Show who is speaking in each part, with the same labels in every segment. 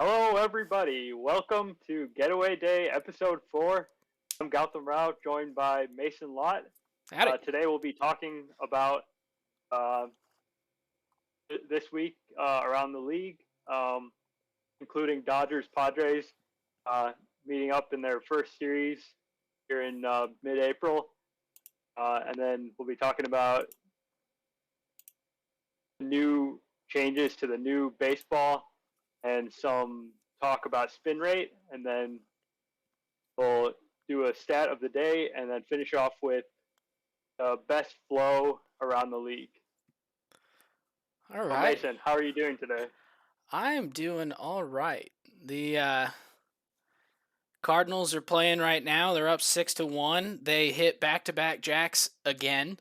Speaker 1: Hello, everybody. Welcome to Getaway Day, Episode 4. I'm Gautam Rao, joined by Mason Lott.
Speaker 2: Howdy.
Speaker 1: Today we'll be talking about uh, this week around the league, including Dodgers Padres meeting up in their first series here in mid-April. And then we'll be talking about new changes to the new baseball and some talk about spin rate, and then we'll do a stat of the day and then finish off with the best flow around the league.
Speaker 2: All right.
Speaker 1: Mason, how are you doing today?
Speaker 2: I'm doing all right. The Cardinals are playing right now. They're up 6-1. They hit back-to-back jacks again.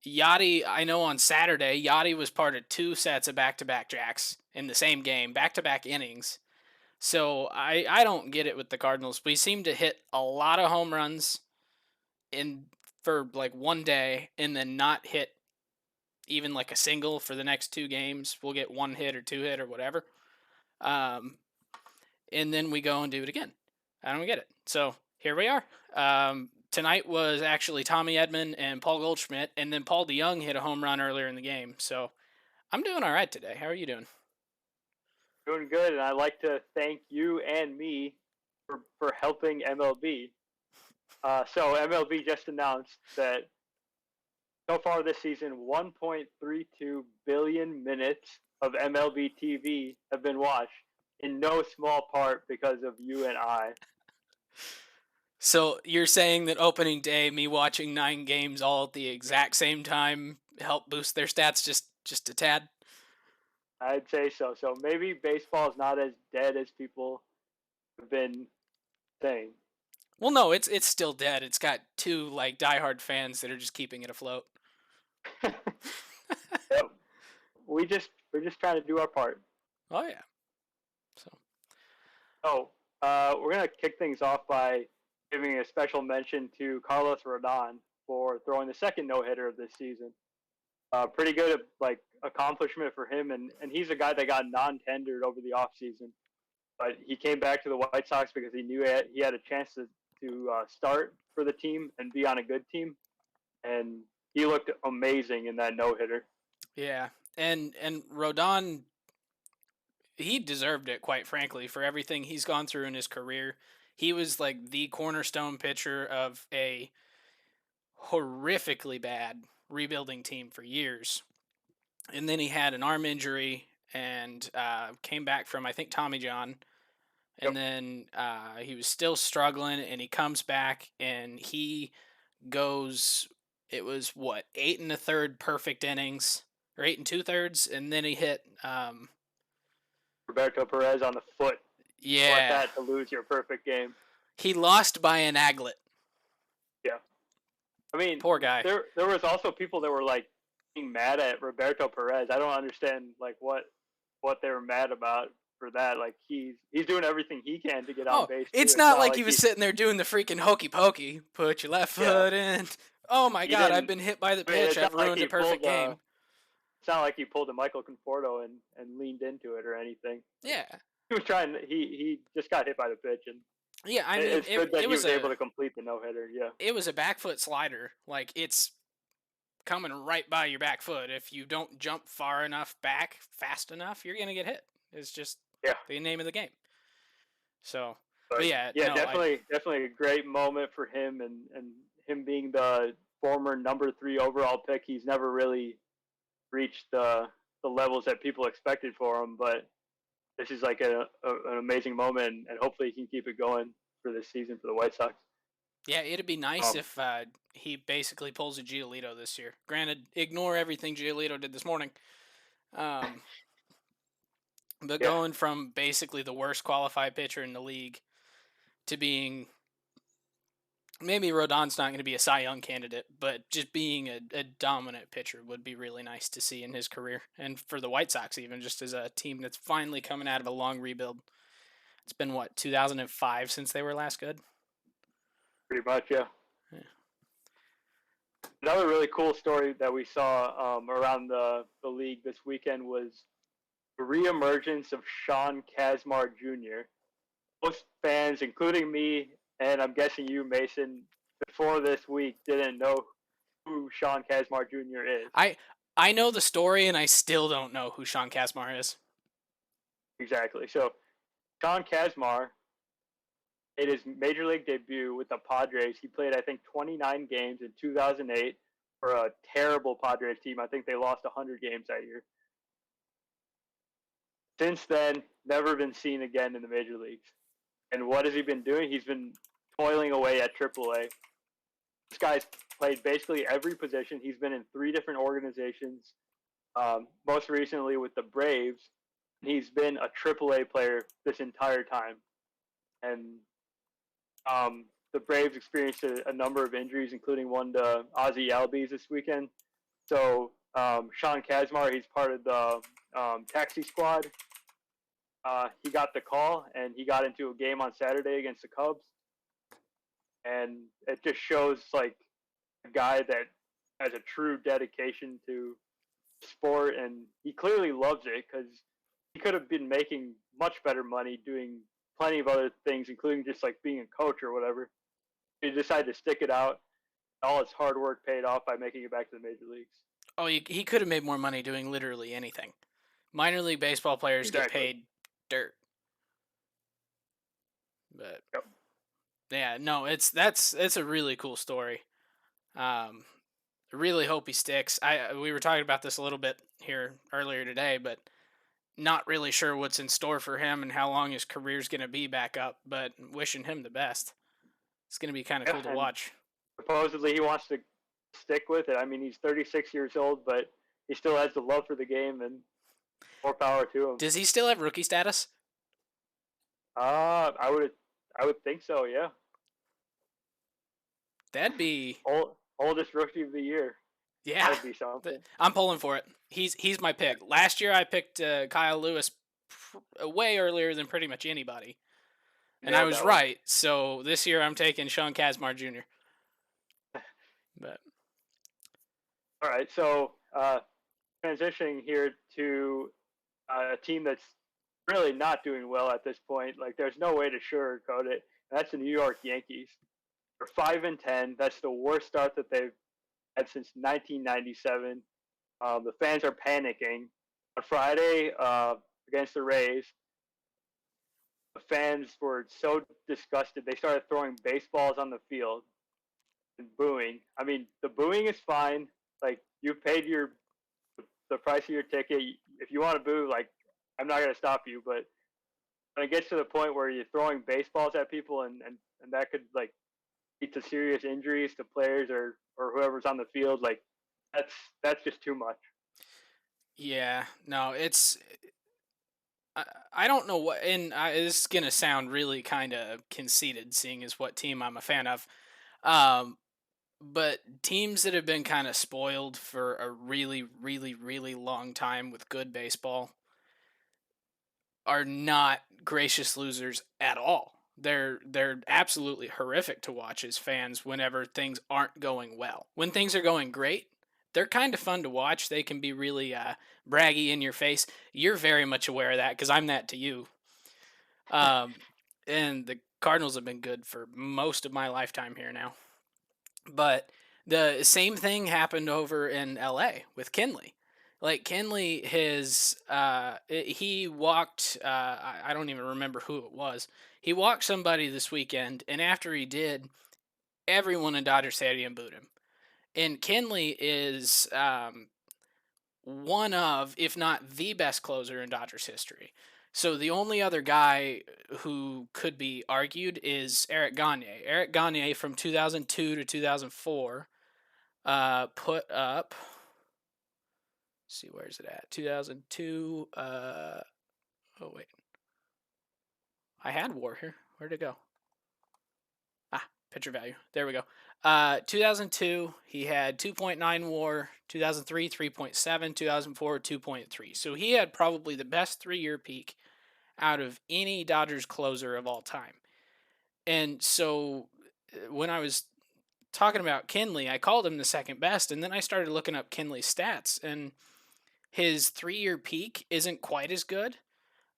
Speaker 2: Yadi, I know on Saturday, Yadi was part of 2 sets of back-to-back jacks in the same game, back-to-back innings. So I don't get it with the Cardinals. We seem to hit a lot of home runs for like one day and then not hit even like a single for the next 2 games. We'll get 1 hit or 2 hit or whatever. And then we go and do it again. I don't get it. So here we are. Tonight was actually Tommy Edman and Paul Goldschmidt, and then Paul DeYoung hit a home run earlier in the game. So I'm doing all right today. How are you doing?
Speaker 1: Doing good, and I'd like to thank you and me for helping MLB. So MLB just announced that so far this season, 1.32 billion minutes of MLB TV have been watched, in no small part because of you and I.
Speaker 2: So you're saying that opening day, me watching 9 games all at the exact same time helped boost their stats just a tad?
Speaker 1: I'd say so. So maybe baseball is not as dead as people have been saying.
Speaker 2: Well, no, it's still dead. It's got 2 like diehard fans that are just keeping it afloat.
Speaker 1: Yep. We're just trying to do our part.
Speaker 2: Oh yeah.
Speaker 1: We're gonna kick things off by giving a special mention to Carlos Rodón for throwing the second no-hitter of this season. Pretty good accomplishment for him, and he's a guy that got non-tendered over the offseason. But he came back to the White Sox because he knew he had a chance to start for the team and be on a good team, and he looked amazing in that no-hitter.
Speaker 2: Yeah, and Rodon, he deserved it, quite frankly, for everything he's gone through in his career. He was like the cornerstone pitcher of a horrifically bad rebuilding team for years. And then he had an arm injury and came back from, I think, Tommy John. And then he was still struggling, and he comes back, and he goes, it was, 8 1/3 perfect innings, or 8 2/3, and then he hit
Speaker 1: Roberto Perez on the foot.
Speaker 2: Yeah.
Speaker 1: Want that to lose your perfect game.
Speaker 2: He lost by an aglet.
Speaker 1: Yeah. I mean,
Speaker 2: poor guy.
Speaker 1: There was also people that were like being mad at Roberto Perez. I don't understand like what they were mad about for that. Like he's doing everything he can to get on base.
Speaker 2: It's not like he was sitting there doing the freaking hokey pokey. Put your left foot in. Oh my God! I've been hit by the pitch. I've ruined a perfect game.
Speaker 1: It's not like he pulled a Michael Conforto and leaned into it or anything.
Speaker 2: Yeah.
Speaker 1: He was trying. He just got hit by the pitch, and
Speaker 2: yeah, I mean,
Speaker 1: it's good that he was able to complete the no-hitter. Yeah.
Speaker 2: It was a back foot slider. Like it's coming right by your back foot. If you don't jump far enough back fast enough, you're gonna get hit. It's just the name of the game. So, but yeah,
Speaker 1: definitely a great moment for him, and him being the former number 3 overall pick. He's never really reached the levels that people expected for him, but this is like an amazing moment, and hopefully he can keep it going for this season for the White Sox.
Speaker 2: Yeah, it'd be nice if he basically pulls a Giolito this year. Granted, ignore everything Giolito did this morning. But going from basically the worst qualified pitcher in the league to being, maybe Rodon's not going to be a Cy Young candidate, but just being a dominant pitcher would be really nice to see in his career. And for the White Sox, even just as a team that's finally coming out of a long rebuild. It's been, 2005 since they were last good?
Speaker 1: Pretty much, yeah. Another really cool story that we saw around the league this weekend was the reemergence of Kasmar Jr. Most fans, including me, and I'm guessing you, Mason, before this week didn't know who Kasmar Jr. is.
Speaker 2: I know the story, and I still don't know who Kasmar is.
Speaker 1: Exactly. So Kasmar made his major league debut with the Padres. He played, I think, 29 games in 2008 for a terrible Padres team. I think they lost 100 games that year. Since then, never been seen again in the major leagues. And what has he been doing? He's been toiling away at AAA. This guy's played basically every position. He's been in 3 different organizations, most recently with the Braves. He's been a AAA player this entire time. And the Braves experienced a number of injuries, including one to Ozzie Albies this weekend. So Kasmar, he's part of the taxi squad. He got the call, and he got into a game on Saturday against the Cubs. And it just shows like a guy that has a true dedication to sport, and he clearly loves it because he could have been making much better money doing plenty of other things, including just like being a coach or whatever. He decided to stick it out. All his hard work paid off by making it back to the major leagues.
Speaker 2: Oh, he could have made more money doing literally anything. Minor league baseball players get paid dirt. But
Speaker 1: yep.
Speaker 2: Yeah, no, it's a really cool story. I really hope he sticks. We were talking about this a little bit here earlier today, but not really sure what's in store for him and how long his career's going to be back up, but wishing him the best. It's going to be kind of cool to watch.
Speaker 1: Supposedly he wants to stick with it. I mean, he's 36 years old, but he still has the love for the game, and more power to him.
Speaker 2: Does he still have rookie status?
Speaker 1: I would think so, yeah.
Speaker 2: That'd be
Speaker 1: oldest rookie of the year.
Speaker 2: Yeah,
Speaker 1: that'd be something.
Speaker 2: I'm pulling for it. He's my pick. Last year I picked Kyle Lewis way earlier than pretty much anybody, and I was right. So this year I'm taking Kasmar Jr. But
Speaker 1: all right, so transitioning here to a team that's really not doing well at this point. Like, there's no way to sugarcoat it. That's the New York Yankees. They're 5-10. That's the worst start that they've had since 1997. The fans are panicking. On Friday against the Rays, the fans were so disgusted they started throwing baseballs on the field and booing. I mean, the booing is fine. Like, you paid the price of your ticket. If you want to boo, like, I'm not going to stop you. But when it gets to the point where you're throwing baseballs at people and that could, like, lead to serious injuries to players or whoever's on the field, like, that's just too much.
Speaker 2: Yeah, no, it's I don't know what, and this is gonna sound really kind of conceited, seeing as what team I'm a fan of. But teams that have been kind of spoiled for a really, really, really long time with good baseball are not gracious losers at all. They're absolutely horrific to watch as fans whenever things aren't going well. When things are going great, they're kind of fun to watch. They can be really braggy in your face. You're very much aware of that because I'm that to you. And the Cardinals have been good for most of my lifetime here now. But the same thing happened over in LA with Kenley. Like, Kenley, he walked, I don't even remember who it was. He walked somebody this weekend, and after he did, everyone in Dodger Stadium booed him. And Kenley is one of, if not the best closer in Dodgers history. So the only other guy who could be argued is Eric Gagne. Eric Gagne from 2002 to 2004 put up, let's see, where's it at? 2002, oh wait. I had WAR here. Where'd it go? Pitcher value. There we go. 2002, he had 2.9 WAR. 2003, 3.7. 2004, 2.3. So he had probably the best 3-year peak out of any Dodgers closer of all time. And so when I was talking about Kenley, I called him the second best, and then I started looking up Kenley's stats, and His 3-year peak isn't quite as good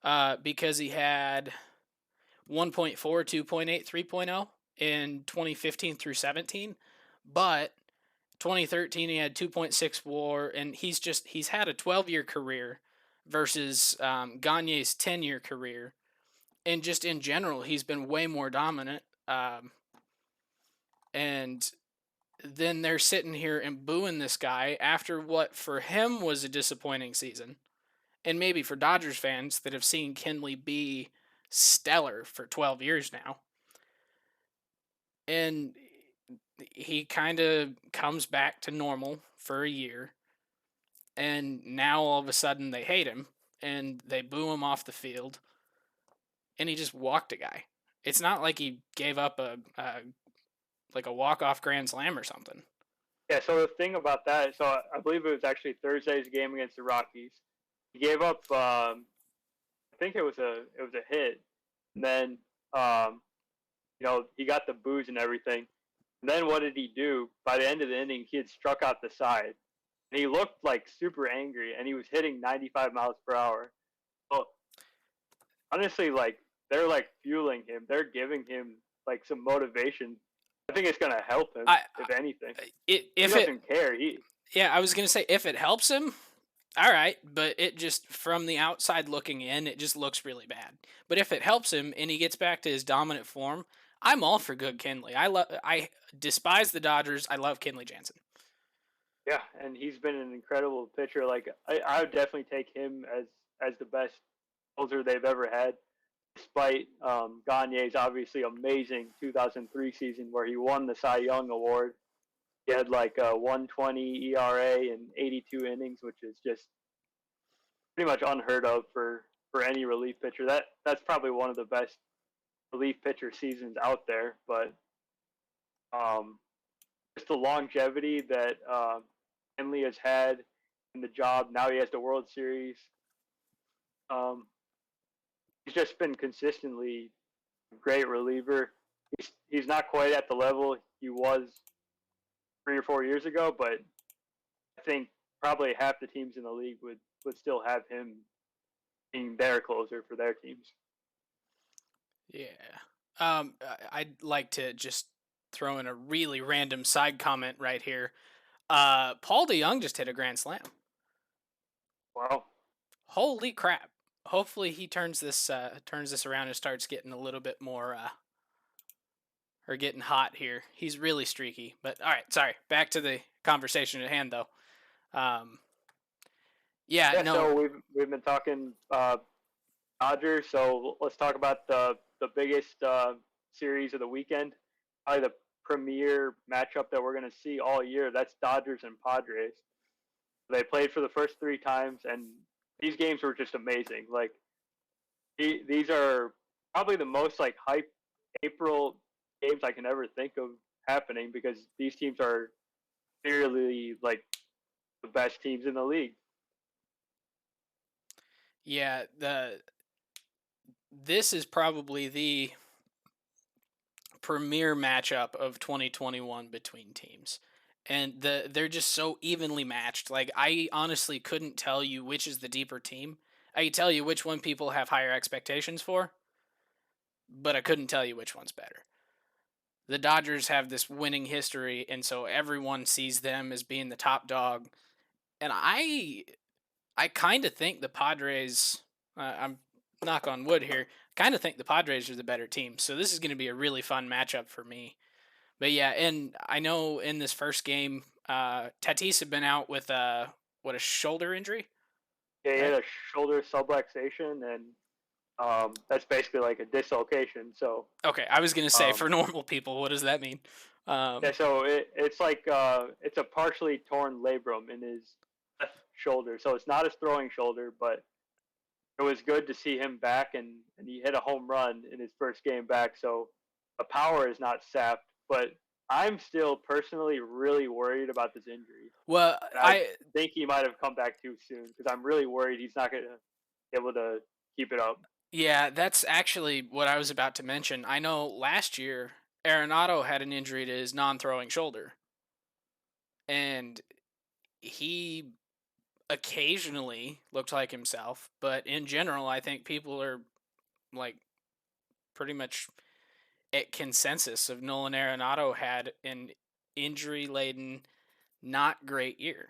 Speaker 2: because he had 1.4, 2.8, 3.0 in 2015 through 17, but 2013 he had 2.6 WAR, and he's had a 12-year career versus Gagne's 10-year career, and just in general he's been way more dominant. And then they're sitting here and booing this guy after what for him was a disappointing season, and maybe for Dodgers fans that have seen Kenley be stellar for 12 years now. And he kind of comes back to normal for a year, and now all of a sudden they hate him and they boo him off the field, and he just walked a guy. It's not like he gave up a walk-off grand slam or something.
Speaker 1: Yeah, so the thing about that, so I believe it was actually Thursday's game against the Rockies. He gave up, I think it was a hit, and then he got the boos and everything. And then what did he do? By the end of the inning, he had struck out the side, and he looked like super angry, and he was hitting 95 miles per hour. Well, honestly, like they're like fueling him. They're giving him like some motivation. I think it's gonna help him, if anything. He doesn't care.
Speaker 2: I was gonna say if it helps him, all right, but it just from the outside looking in, it just looks really bad. But if it helps him and he gets back to his dominant form, I'm all for good Kenley. I despise the Dodgers. I love Kenley Jansen.
Speaker 1: Yeah, and he's been an incredible pitcher. Like I would definitely take him as the best closer they've ever had, despite Gagne's obviously amazing 2003 season where he won the Cy Young Award. He had like a 120 ERA and 82 innings, which is just pretty much unheard of for any relief pitcher. That's probably one of the best relief pitcher seasons out there. But just the longevity that Henley has had in the job. Now he has the World Series. He's just been consistently a great reliever. He's not quite at the level he was 3 or 4 years ago, but I think probably half the teams in the league would still have him being their closer for their teams.
Speaker 2: Yeah. I'd like to just throw in a really random side comment right here. Paul DeYoung just hit a grand slam.
Speaker 1: Wow.
Speaker 2: Holy crap. Hopefully he turns this around and starts getting a little bit more or getting hot here. He's really streaky. But all right, sorry. Back to the conversation at hand though.
Speaker 1: So we've been talking Dodgers, so let's talk about the biggest series of the weekend. Probably the premier matchup that we're going to see all year. That's Dodgers and Padres. They played for the first 3 times, and these games were just amazing. Like these are probably the most like hype April games I can ever think of happening because these teams are clearly like the best teams in the league.
Speaker 2: Yeah, this is probably the premier matchup of 2021 between teams. And they're just so evenly matched. Like I honestly couldn't tell you which is the deeper team. I could tell you which one people have higher expectations for, but I couldn't tell you which one's better. The Dodgers have this winning history, and so everyone sees them as being the top dog. And I kind of think the Padres. I'm knock on wood here. Kind of think the Padres are the better team. So this is going to be a really fun matchup for me. But yeah, and I know in this first game, Tatis had been out with a shoulder injury.
Speaker 1: Yeah, he had a shoulder subluxation, and that's basically like a dislocation. So
Speaker 2: okay, I was gonna say for normal people, what does that mean?
Speaker 1: So it's like it's a partially torn labrum in his left shoulder. So it's not his throwing shoulder, but it was good to see him back, and he hit a home run in his first game back. So the power is not sapped, but I'm still personally really worried about this injury.
Speaker 2: Well,
Speaker 1: I think he might have come back too soon because I'm really worried he's not going to be able to keep it up.
Speaker 2: Yeah, that's actually what I was about to mention. I know last year Arenado had an injury to his non-throwing shoulder, and he occasionally looked like himself, but in general, I think people are like pretty much at consensus of Nolan Arenado had an injury-laden, not great year.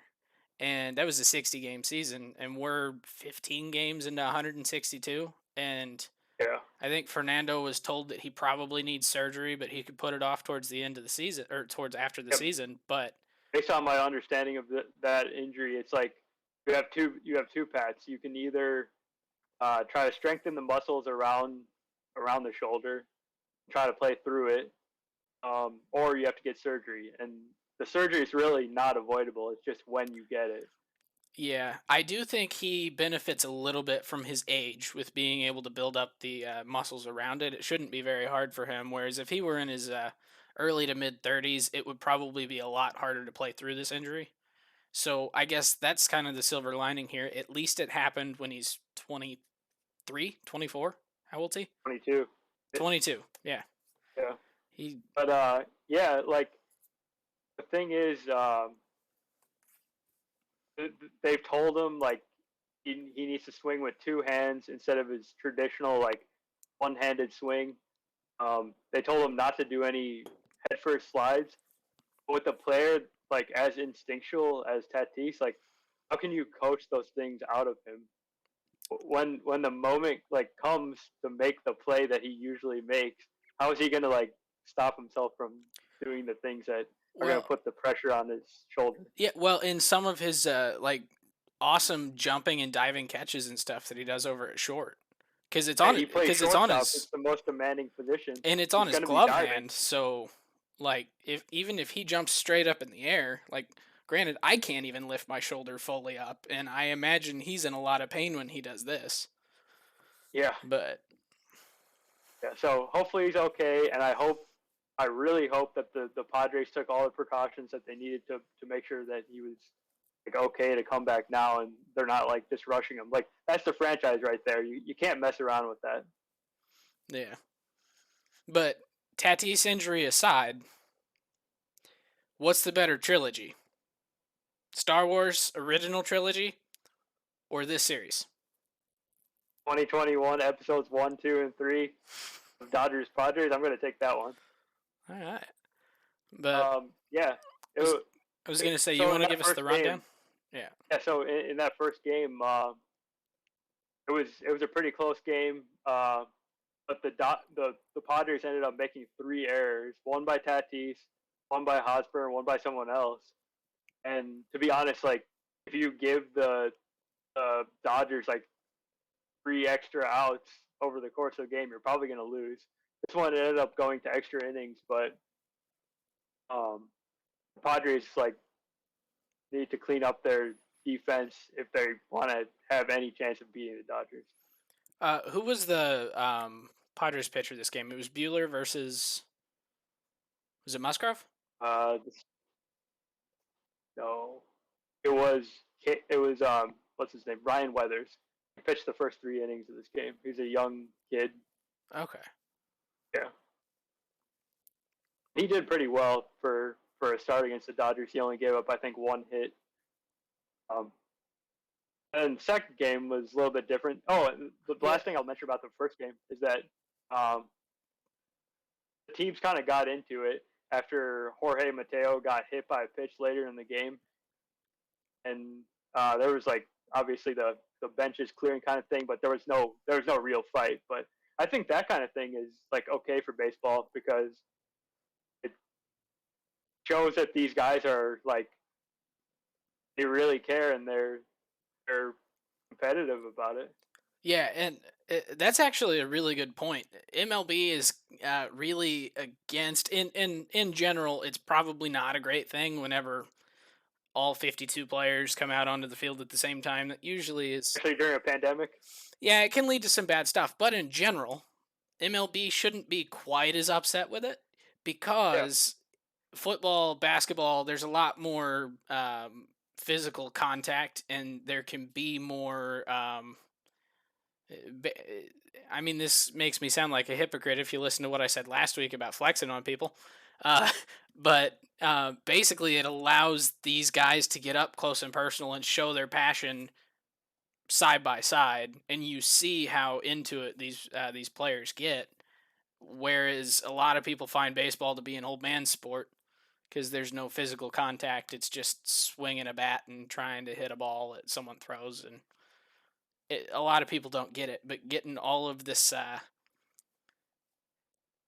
Speaker 2: And that was a 60-game season, and we're 15 games into 162. And
Speaker 1: Yeah.
Speaker 2: I think Fernando was told that he probably needs surgery, but he could put it off towards the end of the season or towards after the
Speaker 1: Yep.
Speaker 2: season. But
Speaker 1: Based on my understanding of that injury, it's like you have two paths. You can either try to strengthen the muscles around the shoulder, try to play through it, or you have to get surgery. And the surgery is really not avoidable. It's just when you get it.
Speaker 2: yeah, I do think he benefits a little bit from his age with being able to build up the muscles around it. It shouldn't be very hard for him. Whereas if he were in his early to mid 30s, it would probably be a lot harder to play through this injury. So I guess that's kind of the silver lining here. At least it happened when he's 23, 24. How old is he?
Speaker 1: 22.
Speaker 2: 22. Yeah.
Speaker 1: Yeah.
Speaker 2: He
Speaker 1: But yeah, like the thing is, they've told him like he needs to swing with two hands instead of his traditional like one-handed swing. They told him not to do any head first slides. But with a player like as instinctual as Tatis, like how can you coach those things out of him? When the moment like comes to make the play that he usually makes, how is he gonna like stop himself from doing the things that are gonna put the pressure on his shoulder?
Speaker 2: yeah, well, in some of his like awesome jumping and diving catches and stuff that he does over at short, because it's on
Speaker 1: He plays
Speaker 2: because it's on
Speaker 1: shortstop.
Speaker 2: his
Speaker 1: It's the most demanding position.
Speaker 2: and it's on
Speaker 1: He's
Speaker 2: his
Speaker 1: gonna be
Speaker 2: glove
Speaker 1: diving.
Speaker 2: hand. So like if even if he jumps straight up in the air, like granted I can't even lift my shoulder fully up, and I imagine he's in a lot of pain when he does this.
Speaker 1: Yeah.
Speaker 2: But
Speaker 1: Yeah. So hopefully he's okay, and I really hope that the Padres took all the precautions that they needed to make sure that he was like okay to come back now, and they're not like just rushing him. Like that's the franchise right there. You can't mess around with that.
Speaker 2: yeah. But Tatis injury aside, what's the better trilogy? Star Wars original trilogy or this series?
Speaker 1: 2021 episodes 1, 2, and 3 of Dodgers Padres. I'm gonna take that one.
Speaker 2: All right. But
Speaker 1: Yeah.
Speaker 2: I was going to say,
Speaker 1: so
Speaker 2: you
Speaker 1: in
Speaker 2: want to
Speaker 1: that
Speaker 2: give us the
Speaker 1: first
Speaker 2: rundown?
Speaker 1: game-
Speaker 2: Yeah.
Speaker 1: Yeah. So in that first game, it was a pretty close game. But the Padres ended up making 3 errors: one by Tatis, one by Hosmer, and one by someone else. And to be honest, like if you give the Dodgers like 3 extra outs over the course of the game, you're probably going to lose. This one ended up going to extra innings, but the Padres like need to clean up their defense if they want to have any chance of beating the Dodgers.
Speaker 2: Who was the Padres pitcher this game? It was Bueller versus. Was it Musgrove?
Speaker 1: No, it was what's his name? Ryan Weathers. He pitched the first 3 innings of this game. He's a young kid.
Speaker 2: Okay.
Speaker 1: Yeah, he did pretty well for a start against the Dodgers. He only gave up I think 1 hit. And the second game was a little bit different. Oh, the last thing I'll mention about the first game is that the teams kind of got into it after Jorge Mateo got hit by a pitch later in the game, and there was like obviously the benches clearing kind of thing, but there was no real fight. But I think that kind of thing is like okay for baseball because it shows that these guys are like they really care and they're competitive about it.
Speaker 2: Yeah, and that's actually a really good point. MLB is really against, in general, it's probably not a great thing whenever all 52 players come out onto the field at the same time. That usually is.
Speaker 1: Especially during a pandemic.
Speaker 2: Yeah, it can lead to some bad stuff. But in general, MLB shouldn't be quite as upset with it because football, basketball, there's a lot more physical contact and there can be more. I mean, this makes me sound like a hypocrite if you listen to what I said last week about flexing on people. Uh, but basically, it allows these guys to get up close and personal and show their passion side by side, and you see how into it these players get. Whereas a lot of people find baseball to be an old man sport because there's no physical contact. It's just swinging a bat and trying to hit a ball that someone throws, and a lot of people don't get it. But getting all of this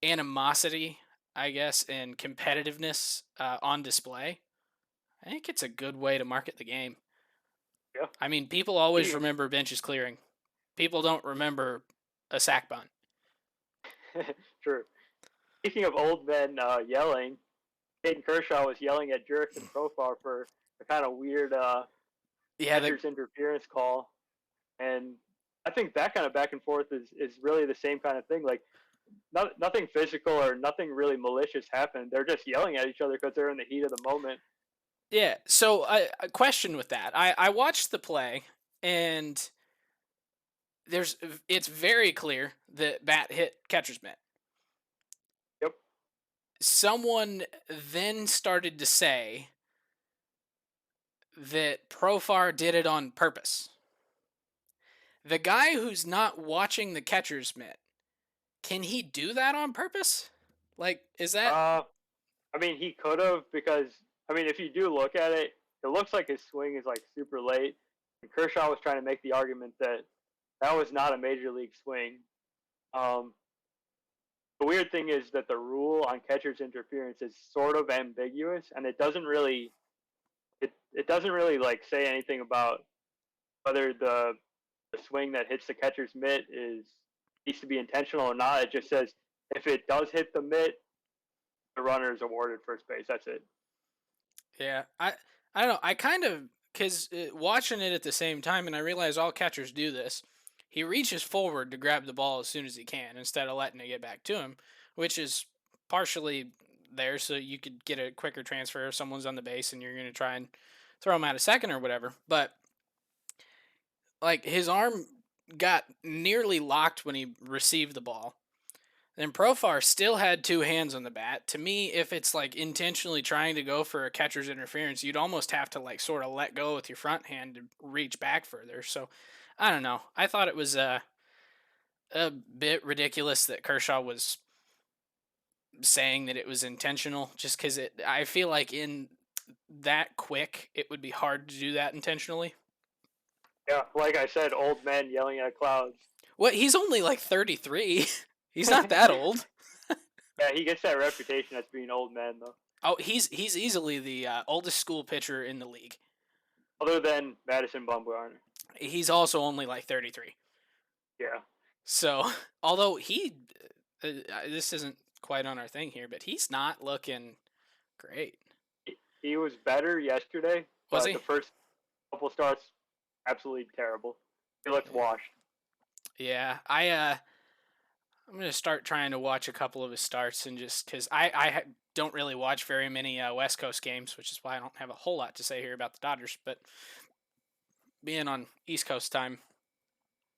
Speaker 2: animosity, I guess, and competitiveness on display, I think it's a good way to market the game.
Speaker 1: Yeah.
Speaker 2: I mean, people always remember benches clearing. People don't remember a sack bunt.
Speaker 1: True. Speaking of old men yelling, Hayden Kershaw was yelling at Jurickson Profar for a kind of weird catcher's interference call, and I think that kind of back and forth is really the same kind of thing. Like nothing physical or nothing really malicious happened. They're just yelling at each other because they're in the heat of the moment.
Speaker 2: Yeah. So a question with that. I watched the play, and it's very clear that bat hit catcher's mitt.
Speaker 1: Yep.
Speaker 2: Someone then started to say that Profar did it on purpose. The guy who's not watching the catcher's mitt, can he do that on purpose? Like, is that?
Speaker 1: I mean, he could have because I mean, if you do look at it, it looks like his swing is like super late. And Kershaw was trying to make the argument that that was not a major league swing. Um, the weird thing is that the rule on catcher's interference is sort of ambiguous, and it doesn't really like say anything about whether the swing that hits the catcher's mitt is needs to be intentional or not. It just says if it does hit the mitt, the runner is awarded first base. That's it.
Speaker 2: Yeah, I don't know. I kind of because watching it at the same time, and I realize all catchers do this. He reaches forward to grab the ball as soon as he can instead of letting it get back to him, which is partially there so you could get a quicker transfer if someone's on the base and you're going to try and throw him out a second or whatever. But like his arm got nearly locked when he received the ball. Then Profar still had two hands on the bat. To me, if it's like intentionally trying to go for a catcher's interference, you'd almost have to like sort of let go with your front hand to reach back further. So I don't know. I thought it was a bit ridiculous that Kershaw was saying that it was intentional, just because I feel like in that quick, it would be hard to do that intentionally.
Speaker 1: Yeah, like I said, old men yelling at clouds.
Speaker 2: What? He's only like 33. He's not that old.
Speaker 1: Yeah, he gets that reputation as being old man though.
Speaker 2: Oh, he's easily the oldest school pitcher in the league.
Speaker 1: Other than Madison Bumgarner.
Speaker 2: He's also only like 33.
Speaker 1: Yeah.
Speaker 2: So, although this isn't quite on our thing here, but he's not looking great.
Speaker 1: He was better yesterday.
Speaker 2: Was he?
Speaker 1: The first couple starts, absolutely terrible. He looked washed.
Speaker 2: Yeah, I'm gonna start trying to watch a couple of his starts, and just because I don't really watch very many West Coast games, which is why I don't have a whole lot to say here about the Dodgers. But being on East Coast time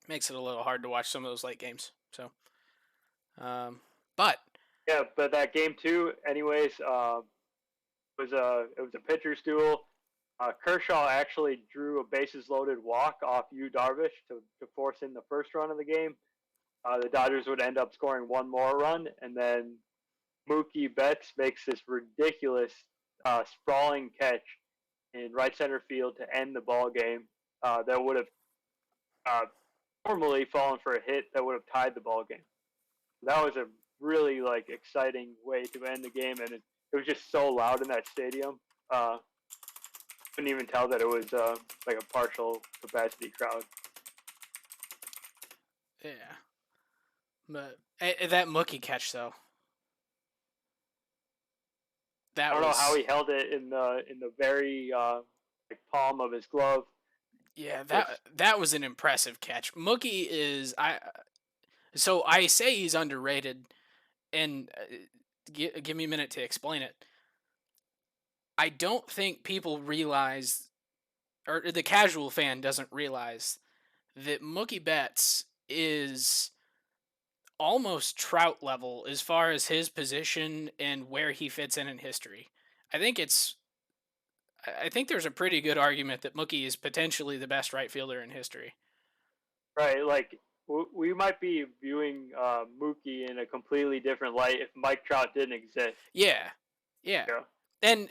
Speaker 2: makes it a little hard to watch some of those late games. So, but
Speaker 1: yeah, but that game two, anyways, it was a pitcher's duel. Kershaw actually drew a bases loaded walk off Yu Darvish to force in the first run of the game. The Dodgers would end up scoring one more run, and then Mookie Betts makes this ridiculous sprawling catch in right center field to end the ball game. That would have normally fallen for a hit that would have tied the ball game. That was a really like exciting way to end the game, and it was just so loud in that stadium. Couldn't even tell that it was like a partial capacity crowd.
Speaker 2: yeah, but that Mookie catch though.
Speaker 1: I don't know how he held it in the very like palm of his glove.
Speaker 2: Yeah, that was an impressive catch. Mookie is so I say he's underrated, and give me a minute to explain it. I don't think people realize, or the casual fan doesn't realize, that Mookie Betts is almost Trout level as far as his position and where he fits in history. I think it's I think there's a pretty good argument that Mookie is potentially the best right fielder in history.
Speaker 1: Right, like we might be viewing Mookie in a completely different light if Mike Trout didn't exist.
Speaker 2: Yeah. Yeah.
Speaker 1: Yeah.
Speaker 2: And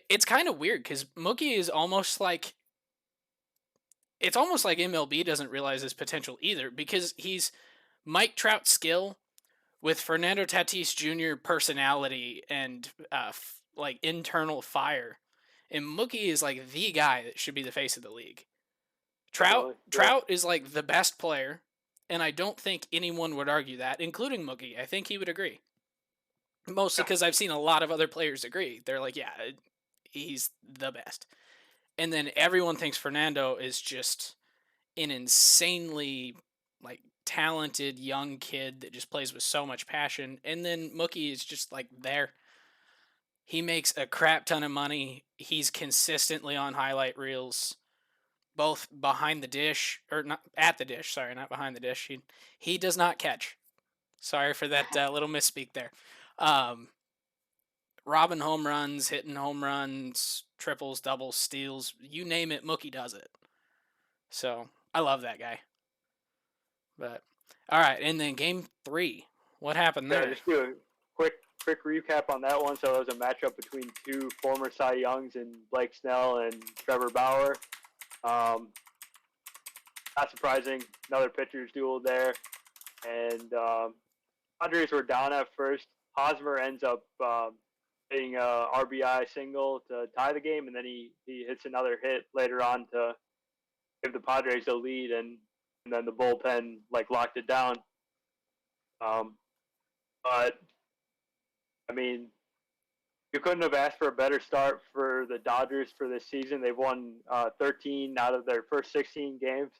Speaker 2: it's kind of weird cuz Mookie is almost like it's almost like MLB doesn't realize his potential either because he's Mike Trout's skill with Fernando Tatis Jr. personality and like internal fire. And Mookie is like the guy that should be the face of the league. Trout
Speaker 1: Definitely. Yeah.
Speaker 2: Trout is like the best player, and I don't think anyone would argue that, including Mookie. I think he would agree. Mostly because I've seen a lot of other players agree. They're like, yeah, he's the best. And then everyone thinks Fernando is just an insanely like talented young kid that just plays with so much passion. And then Mookie is just like there. He makes a crap ton of money. He's consistently on highlight reels, both behind the dish or not at the dish. Sorry, not behind the dish. He does not catch. Sorry for that little misspeak there. Robbing home runs, hitting home runs, triples, doubles, steals, you name it, Mookie does it. So I love that guy. But all right, and then game 3, what happened
Speaker 1: Yeah,
Speaker 2: there?
Speaker 1: just do a quick recap on that one. So it was a matchup between two former Cy Youngs and Blake Snell and Trevor Bauer. Not surprising, another pitcher's duel there. And Padres were down at first. Kasmar ends up hitting a RBI single to tie the game, and then he hits another hit later on to give the Padres a lead, and then the bullpen like locked it down. But I mean, you couldn't have asked for a better start for the Dodgers for this season. They've won 13 out of their first 16 games.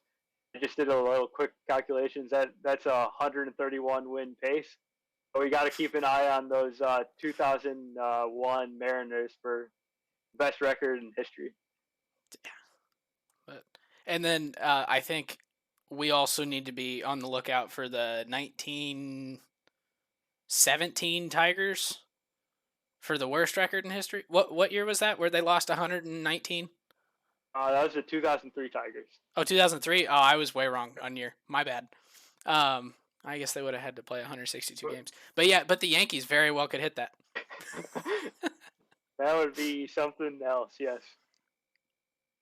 Speaker 1: I just did a little quick calculations. That's a 131 win pace. So we got to keep an eye on those 2001 Mariners for best record in history.
Speaker 2: And then I think we also need to be on the lookout for the 1917 Tigers for the worst record in history. What year was that? Where they lost 119?
Speaker 1: That was the 2003 Tigers.
Speaker 2: Oh, 2003. Oh, I was way wrong on year. My bad. I guess they would have had to play 162 games. But yeah, but the Yankees very well could hit that.
Speaker 1: That would be something else. Yes,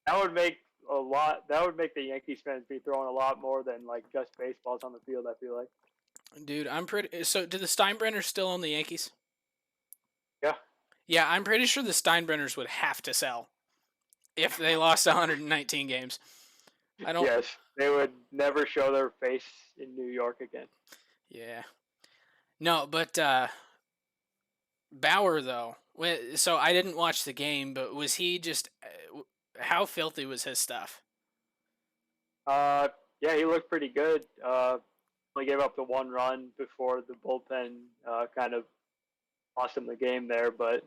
Speaker 1: that would make a lot. That would make the Yankees fans be throwing a lot more than like just baseballs on the field. I feel like.
Speaker 2: Dude, I'm pretty. So, do the Steinbrenners still own the Yankees?
Speaker 1: Yeah.
Speaker 2: Yeah, I'm pretty sure the Steinbrenners would have to sell if they lost 119 games. I don't.
Speaker 1: Yes, they would never show their face in New York again.
Speaker 2: Yeah. No, but Bauer though. So I didn't watch the game, but was he just? How filthy was his stuff?
Speaker 1: Yeah, he looked pretty good. Only gave up the one run before the bullpen kind of lost him the game there, but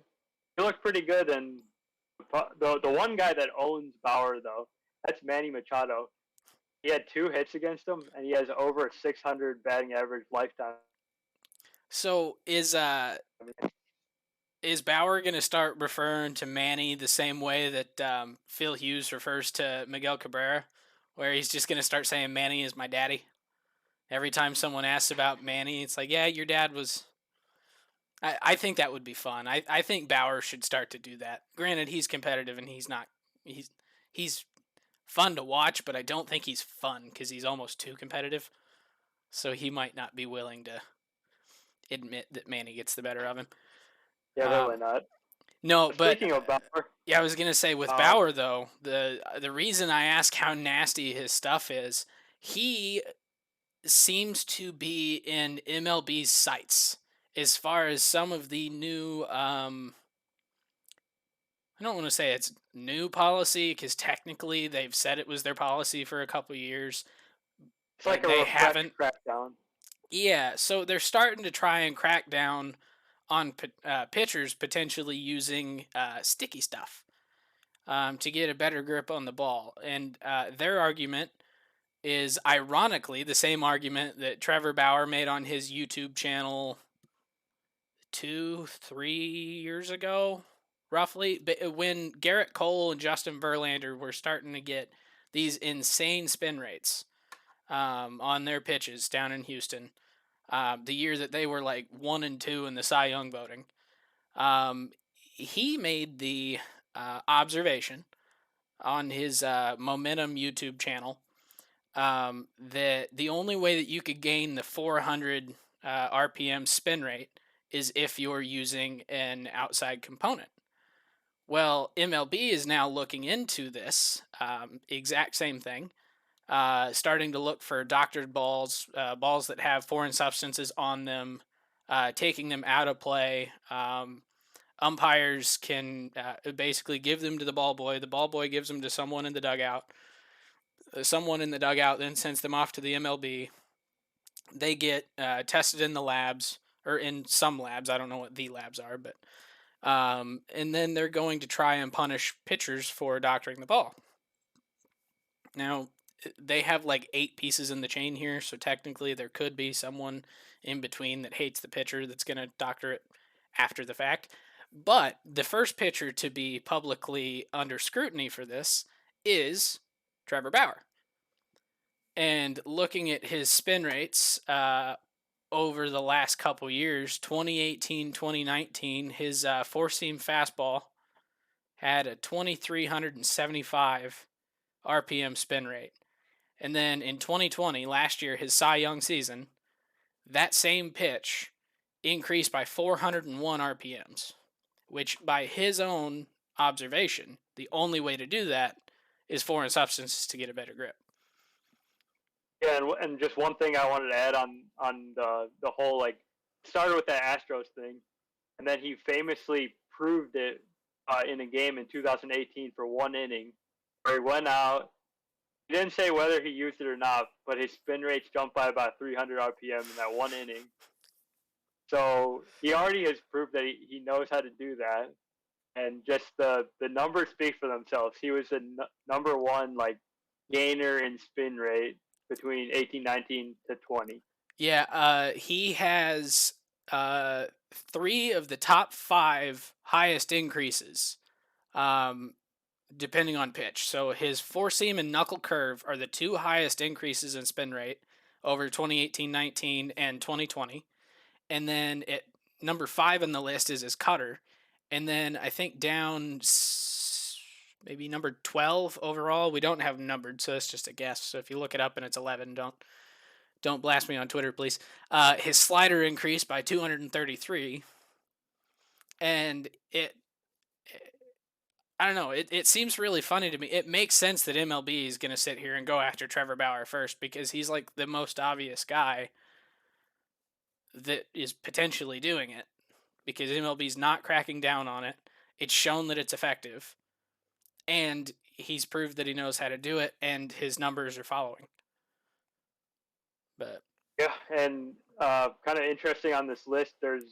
Speaker 1: he looked pretty good. And the one guy that owns Bauer though, that's Manny Machado. He had 2 hits against him, and he has over 600 batting average lifetime.
Speaker 2: So is Bauer going to start referring to Manny the same way that Phil Hughes refers to Miguel Cabrera, where he's just going to start saying Manny is my daddy? Every time someone asks about Manny, it's like, yeah, your dad was. I think that would be fun. I think Bauer should start to do that. Granted, he's competitive and he's not. He's fun to watch, but I don't think he's fun because he's almost too competitive. So he might not be willing to admit that Manny gets the better of him.
Speaker 1: Yeah, really not.
Speaker 2: No, but
Speaker 1: speaking of Bauer,
Speaker 2: yeah, I was gonna say with Bauer though, the reason I ask how nasty his stuff is, he seems to be in MLB's sights as far as some of the new. I don't want to say it's new policy because technically they've said it was their policy for a couple years.
Speaker 1: it's like they haven't crackdown.
Speaker 2: Yeah, so they're starting to try and crack down on pitchers potentially using sticky stuff to get a better grip on the ball. And their argument is ironically the same argument that Trevor Bauer made on his YouTube channel 2-3 years ago, roughly. But when Garrett Cole and Justin Verlander were starting to get these insane spin rates on their pitches down in Houston, the year that they were like 1-2 in the Cy Young voting, he made the observation on his Momentum YouTube channel that the only way that you could gain the 400 RPM spin rate is if you're using an outside component. Well, MLB is now looking into this exact same thing, starting to look for doctored balls, balls that have foreign substances on them, taking them out of play. Umpires can basically give them to the ball boy. The ball boy gives them to someone in the dugout. Someone in the dugout then sends them off to the MLB. They get tested in the labs, or in some labs. I don't know what the labs are, but and then they're going to try and punish pitchers for doctoring the ball. Now, they have like 8 pieces in the chain here, so technically there could be someone in between that hates the pitcher that's going to doctor it after the fact. But the first pitcher to be publicly under scrutiny for this is Trevor Bauer. And looking at his spin rates over the last couple years, 2018, 2019, his four-seam fastball had a 2,375 RPM spin rate. And then in 2020, last year, his Cy Young season, that same pitch increased by 401 RPMs, which by his own observation, the only way to do that is foreign substances to get a better grip.
Speaker 1: Yeah, and just one thing I wanted to add on the whole, like, started with that Astros thing, and then he famously proved it in a game in 2018 for 1 inning, where he went out. He didn't say whether he used it or not, but his spin rates jumped by about 300 RPM in that 1 inning. So he already has proved that he knows how to do that, and just the numbers speak for themselves. He was the number one, like, gainer in spin rate between 18, 19 to 20.
Speaker 2: Yeah, he has 3 of the top 5 highest increases, depending on pitch. So his four-seam and knuckle curve are the 2 highest increases in spin rate over 2018-19 and 2020. And then at number 5 on the list is his cutter. And then I think down maybe number 12 overall. We don't have them numbered, so it's just a guess. So if you look it up and it's 11, don't blast me on Twitter, please. His slider increased by 233, and I don't know. It seems really funny to me. It makes sense that MLB is going to sit here and go after Trevor Bauer first because he's like the most obvious guy that is potentially doing it, because MLB's not cracking down on it. It's shown that it's effective, and he's proved that he knows how to do it, and his numbers are following. But
Speaker 1: yeah, and kind of interesting on this list, there's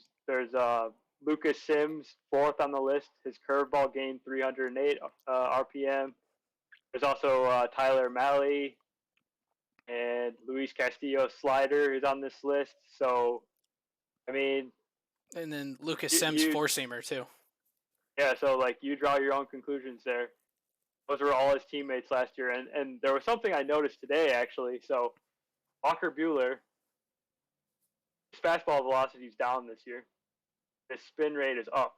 Speaker 1: Lucas Sims, 4th on the list. His curveball gained 308 RPM. There's also Tyler Malley and Luis Castillo slider is on this list. So, I mean,
Speaker 2: and then Lucas Sims four-seamer too.
Speaker 1: Yeah, so like you draw your own conclusions there. Those were all his teammates last year, and there was something I noticed today actually. So Walker Buehler, his fastball velocity is down this year. His spin rate is up.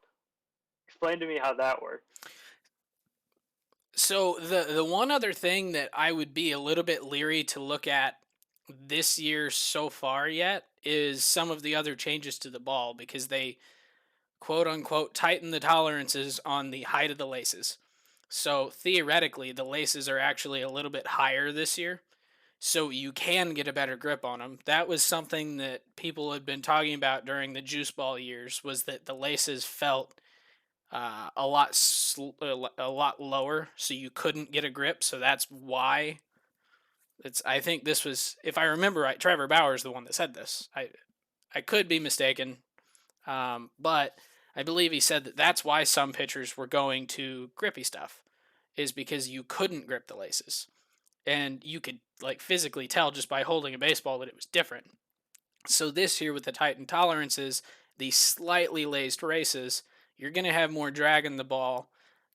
Speaker 1: Explain to me how that works.
Speaker 2: So the one other thing that I would be a little bit leery to look at this year so far yet is some of the other changes to the ball, because they quote unquote tighten the tolerances on the height of the laces. So theoretically, the laces are actually a little bit higher this year, so you can get a better grip on them. That was something that people had been talking about during the juice ball years, was that the laces felt a lot lower, so you couldn't get a grip. So that's why. I think this was, if I remember right, Trevor Bauer is the one that said this. I could be mistaken, but I believe he said that that's why some pitchers were going to grippy stuff, is because you couldn't grip the laces. and you could like physically tell just by holding a baseball that it was different. So this year with the Titan tolerances, the slightly laced races, you're going to have more drag in the ball,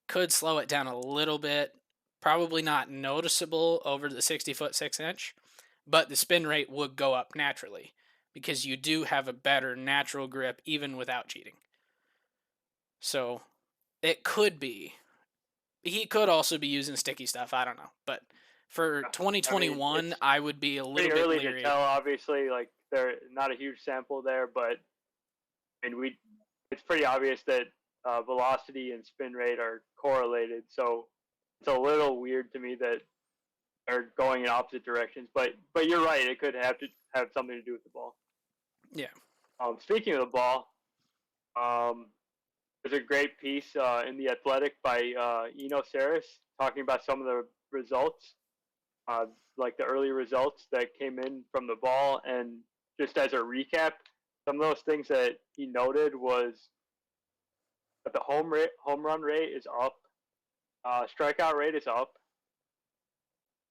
Speaker 2: could slow it down a little bit, probably not noticeable over the 60-foot 6-inch, but the spin rate would go up naturally because you do have a better natural grip even without cheating. So it could be. He could also be using sticky stuff. I don't know. But for 2021, I would be a little
Speaker 1: pretty
Speaker 2: bit
Speaker 1: early
Speaker 2: leery.
Speaker 1: to tell. Obviously, like they're not a huge sample there, but I mean, it's pretty obvious that velocity and spin rate are correlated. So it's a little weird to me that they're going in opposite directions. But you're right. It could have something to do with the ball.
Speaker 2: Yeah.
Speaker 1: Speaking of the ball, there's a great piece in the Athletic by Eno Saris talking about some of the results, like the early results that came in from the ball, and just as a recap, some of those things that he noted was that the home run rate is up, strikeout rate is up,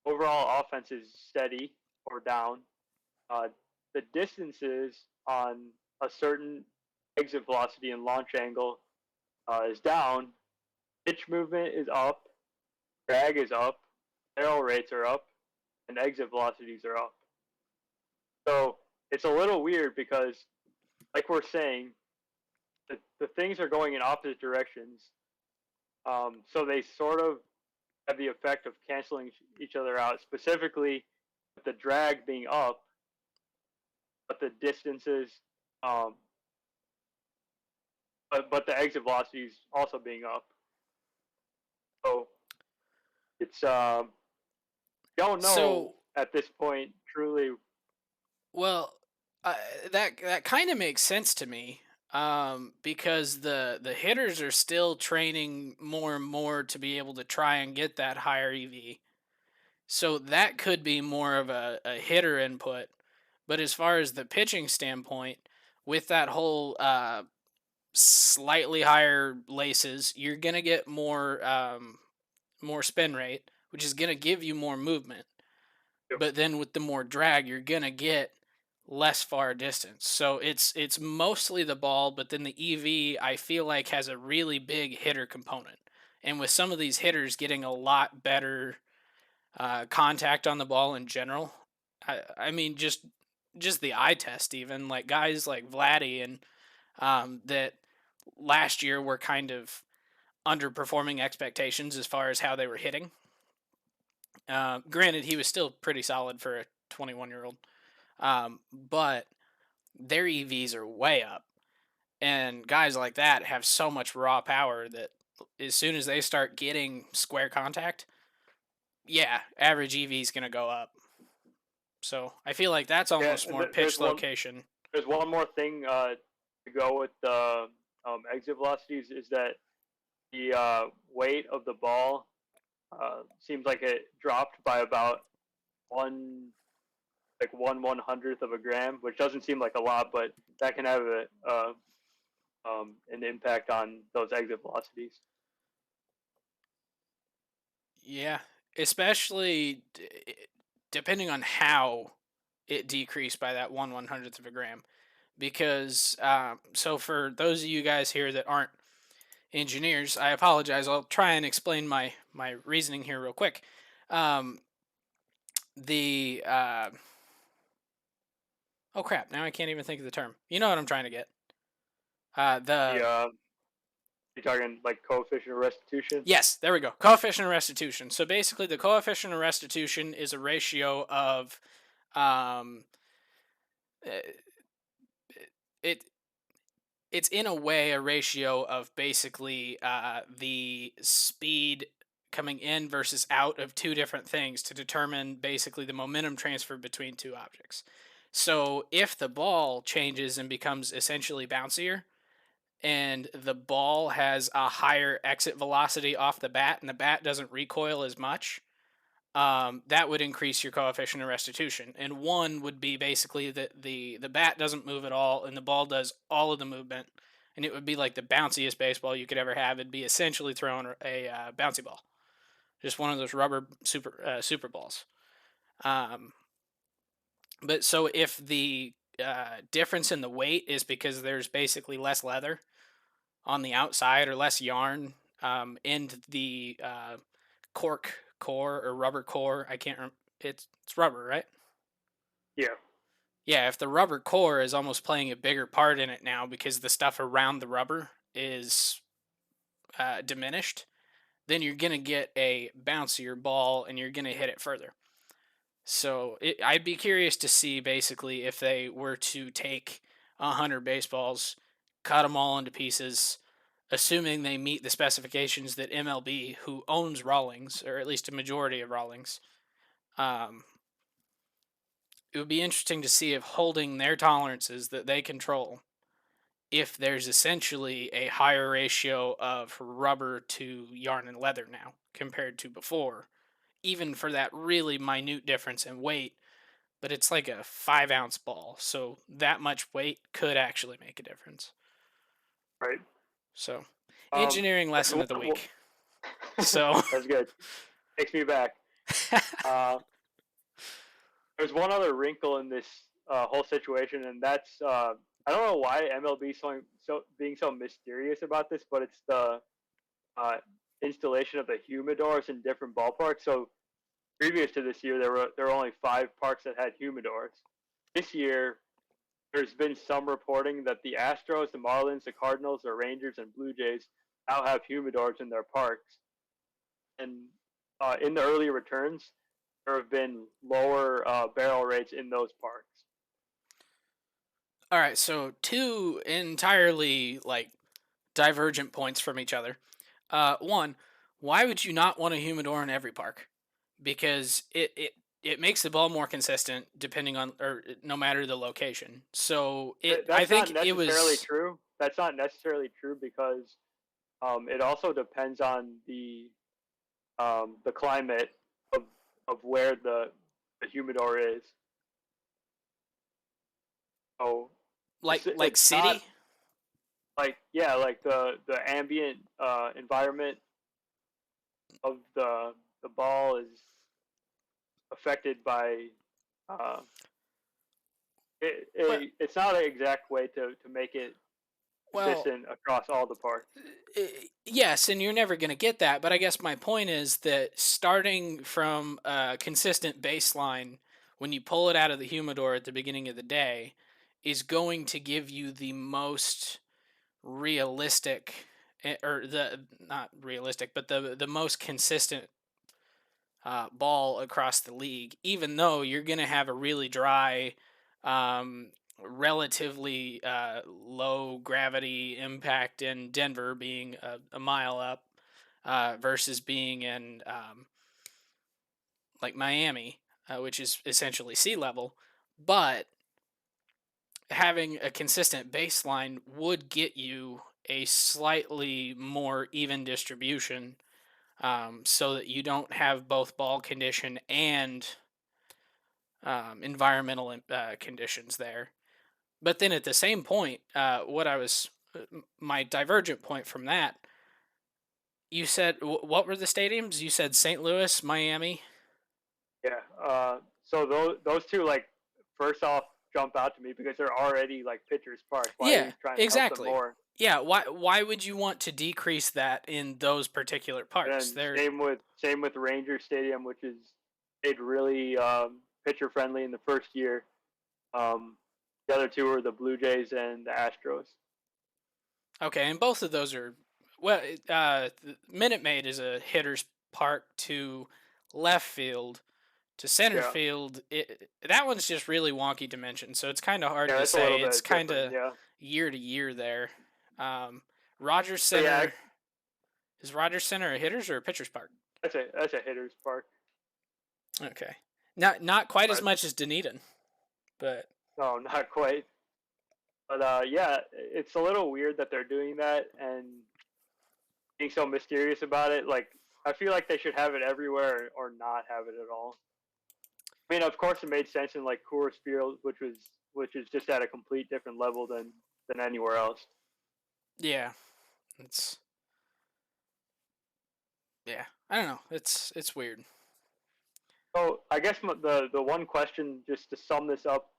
Speaker 1: overall offense is steady or down, the distances on a certain exit velocity and launch angle is down, pitch movement is up, drag is up, barrel rates are up, and exit velocities are up. So it's a little weird because, like we're saying, the things are going in opposite directions. So they sort of have the effect of canceling each other out, specifically with the drag being up, but the distances, but the exit velocities also being up. So it's don't know at this point truly.
Speaker 2: Well, that kind of makes sense to me, because the hitters are still training more and more to be able to try and get that higher EV. So that could be more of a hitter input. But as far as the pitching standpoint, with that whole slightly higher laces, you're gonna get more spin rate, which is gonna give you more movement. But then with the more drag, you're gonna get less far distance. So it's mostly the ball, but then the EV I feel like has a really big hitter component. And with some of these hitters getting a lot better contact on the ball in general, I mean just the eye test, even like guys like Vladdy and that last year were kind of underperforming expectations as far as how they were hitting. Granted, he was still pretty solid for a 21-year-old, but their EVs are way up, and guys like that have so much raw power that as soon as they start getting square contact, yeah, average EV is gonna go up. So I feel like that's almost more pitch location.
Speaker 1: There's one more thing to go with the exit velocities is that the weight of the ball seems like it dropped by about one hundredth of a gram, which doesn't seem like a lot, but that can have an impact on those exit velocities.
Speaker 2: Yeah, especially depending on how it decreased by that 1/100th of a gram. Because so for those of you guys here that aren't engineers, I apologize. I'll try and explain my reasoning here real quick. The oh crap! Now I can't even think of the term. You know what I'm trying to get.
Speaker 1: You're talking like coefficient of restitution?
Speaker 2: Yes, there we go. Coefficient of restitution. So basically, the coefficient of restitution is a ratio of it's in a way a ratio of basically the speed coming in versus out of two different things to determine basically the momentum transfer between two objects. So if the ball changes and becomes essentially bouncier, and the ball has a higher exit velocity off the bat, and the bat doesn't recoil as much, that would increase your coefficient of restitution. And one would be basically that the bat doesn't move at all, and the ball does all of the movement, and it would be like the bounciest baseball you could ever have. It'd be essentially throwing a bouncy ball. just one of those rubber super balls. But so if the difference in the weight is because there's basically less leather on the outside or less yarn in the cork core or rubber core, I can't remember. It's rubber, right?
Speaker 1: Yeah.
Speaker 2: Yeah, if the rubber core is almost playing a bigger part in it now because the stuff around the rubber is diminished, then you're going to get a bouncier ball and you're going to hit it further. So I'd be curious to see basically if they were to take 100 baseballs, cut them all into pieces, assuming they meet the specifications that MLB, who owns Rawlings, or at least a majority of Rawlings, it would be interesting to see if holding their tolerances that they control, if there's essentially a higher ratio of rubber to yarn and leather now compared to before, even for that really minute difference in weight. But it's like a 5-ounce ball, so that much weight could actually make a difference.
Speaker 1: Right.
Speaker 2: So, engineering lesson of the week. So
Speaker 1: that's good. Takes me back. There's one other wrinkle in this whole situation, and that's I don't know why MLB being so mysterious about this, but it's the installation of the humidors in different ballparks. So previous to this year, there were only 5 parks that had humidors. This year, there's been some reporting that the Astros, the Marlins, the Cardinals, the Rangers, and Blue Jays now have humidors in their parks. And in the early returns, there have been lower barrel rates in those parks.
Speaker 2: All right, so 2 entirely divergent points from each other. One, why would you not want a humidor in every park? Because it makes the ball more consistent depending on, or no matter the location. So I think it was
Speaker 1: necessarily true. That's not necessarily true because it also depends on the climate of where the humidor is. So
Speaker 2: like
Speaker 1: it's
Speaker 2: city.
Speaker 1: not, like the ambient environment of the ball is affected by it's not an exact way to make it consistent across all the parts.
Speaker 2: Yes, and you're never going to get that, but I guess my point is that starting from a consistent baseline when you pull it out of the humidor at the beginning of the day is going to give you the most realistic, or the not realistic, but the most consistent ball across the league, even though you're going to have a really dry, relatively low gravity impact in Denver, being a mile up, versus being in like Miami, which is essentially sea level. But having a consistent baseline would get you a slightly more even distribution, so that you don't have both ball condition and environmental conditions there. But then at the same point, my divergent point from that, you said, what were the stadiums? You said St. Louis, Miami.
Speaker 1: Yeah. So those two, like, first off, jump out to me because they're already like pitchers' parks. Why are you trying to help them more?
Speaker 2: Yeah. Why would you want to decrease that in those particular parks?
Speaker 1: And same with Ranger Stadium, which is made really pitcher friendly in the first year. The other two are the Blue Jays and the Astros.
Speaker 2: Okay, and both of those are Minute Maid is a hitter's park to left field. To center field, that one's just really wonky dimension, so it's kind of hard to say. It's kind of year to year there. Rogers Center, is Rogers Center a hitter's or a pitcher's park?
Speaker 1: That's a hitter's park.
Speaker 2: Okay, not quite as much as Dunedin, but
Speaker 1: no, not quite. But yeah, it's a little weird that they're doing that and being so mysterious about it. Like, I feel like they should have it everywhere or not have it at all. I mean, of course, it made sense in like Coors Field, which is just at a complete different level than anywhere else.
Speaker 2: Yeah, I don't know. It's weird.
Speaker 1: So I guess the one question, just to sum this up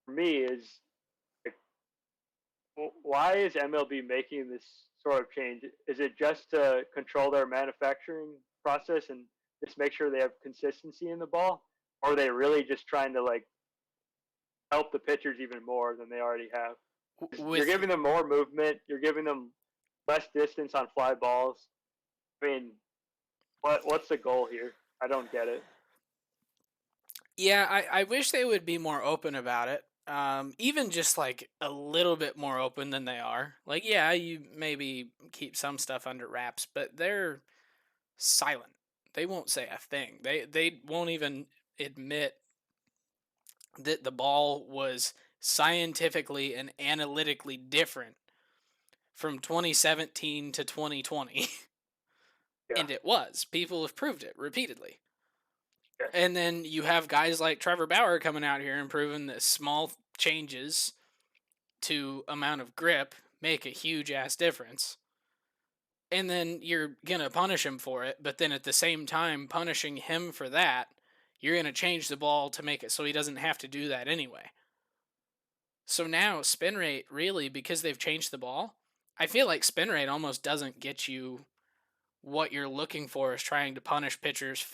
Speaker 1: for me, is like, why is MLB making this sort of change? Is it just to control their manufacturing process and just make sure they have consistency in the ball, or are they really just trying to like help the pitchers even more than they already have? You're
Speaker 2: With
Speaker 1: giving them more movement. You're giving them less distance on fly balls. I mean, what's the goal here? I don't get it.
Speaker 2: Yeah, I wish they would be more open about it. Even just like a little bit more open than they are. Like, yeah, you maybe keep some stuff under wraps, but they're silent. They won't say a thing. They won't even admit that the ball was scientifically and analytically different from 2017 to 2020.
Speaker 1: Yeah.
Speaker 2: And it was. People have proved it repeatedly.
Speaker 1: Yes.
Speaker 2: And then you have guys like Trevor Bauer coming out here and proving that small changes to amount of grip make a huge ass difference. And then you're going to punish him for it, but then at the same time punishing him for that, you're going to change the ball to make it so he doesn't have to do that anyway. So now spin rate really, because they've changed the ball, I feel like spin rate almost doesn't get you what you're looking for, is trying to punish pitchers
Speaker 1: That's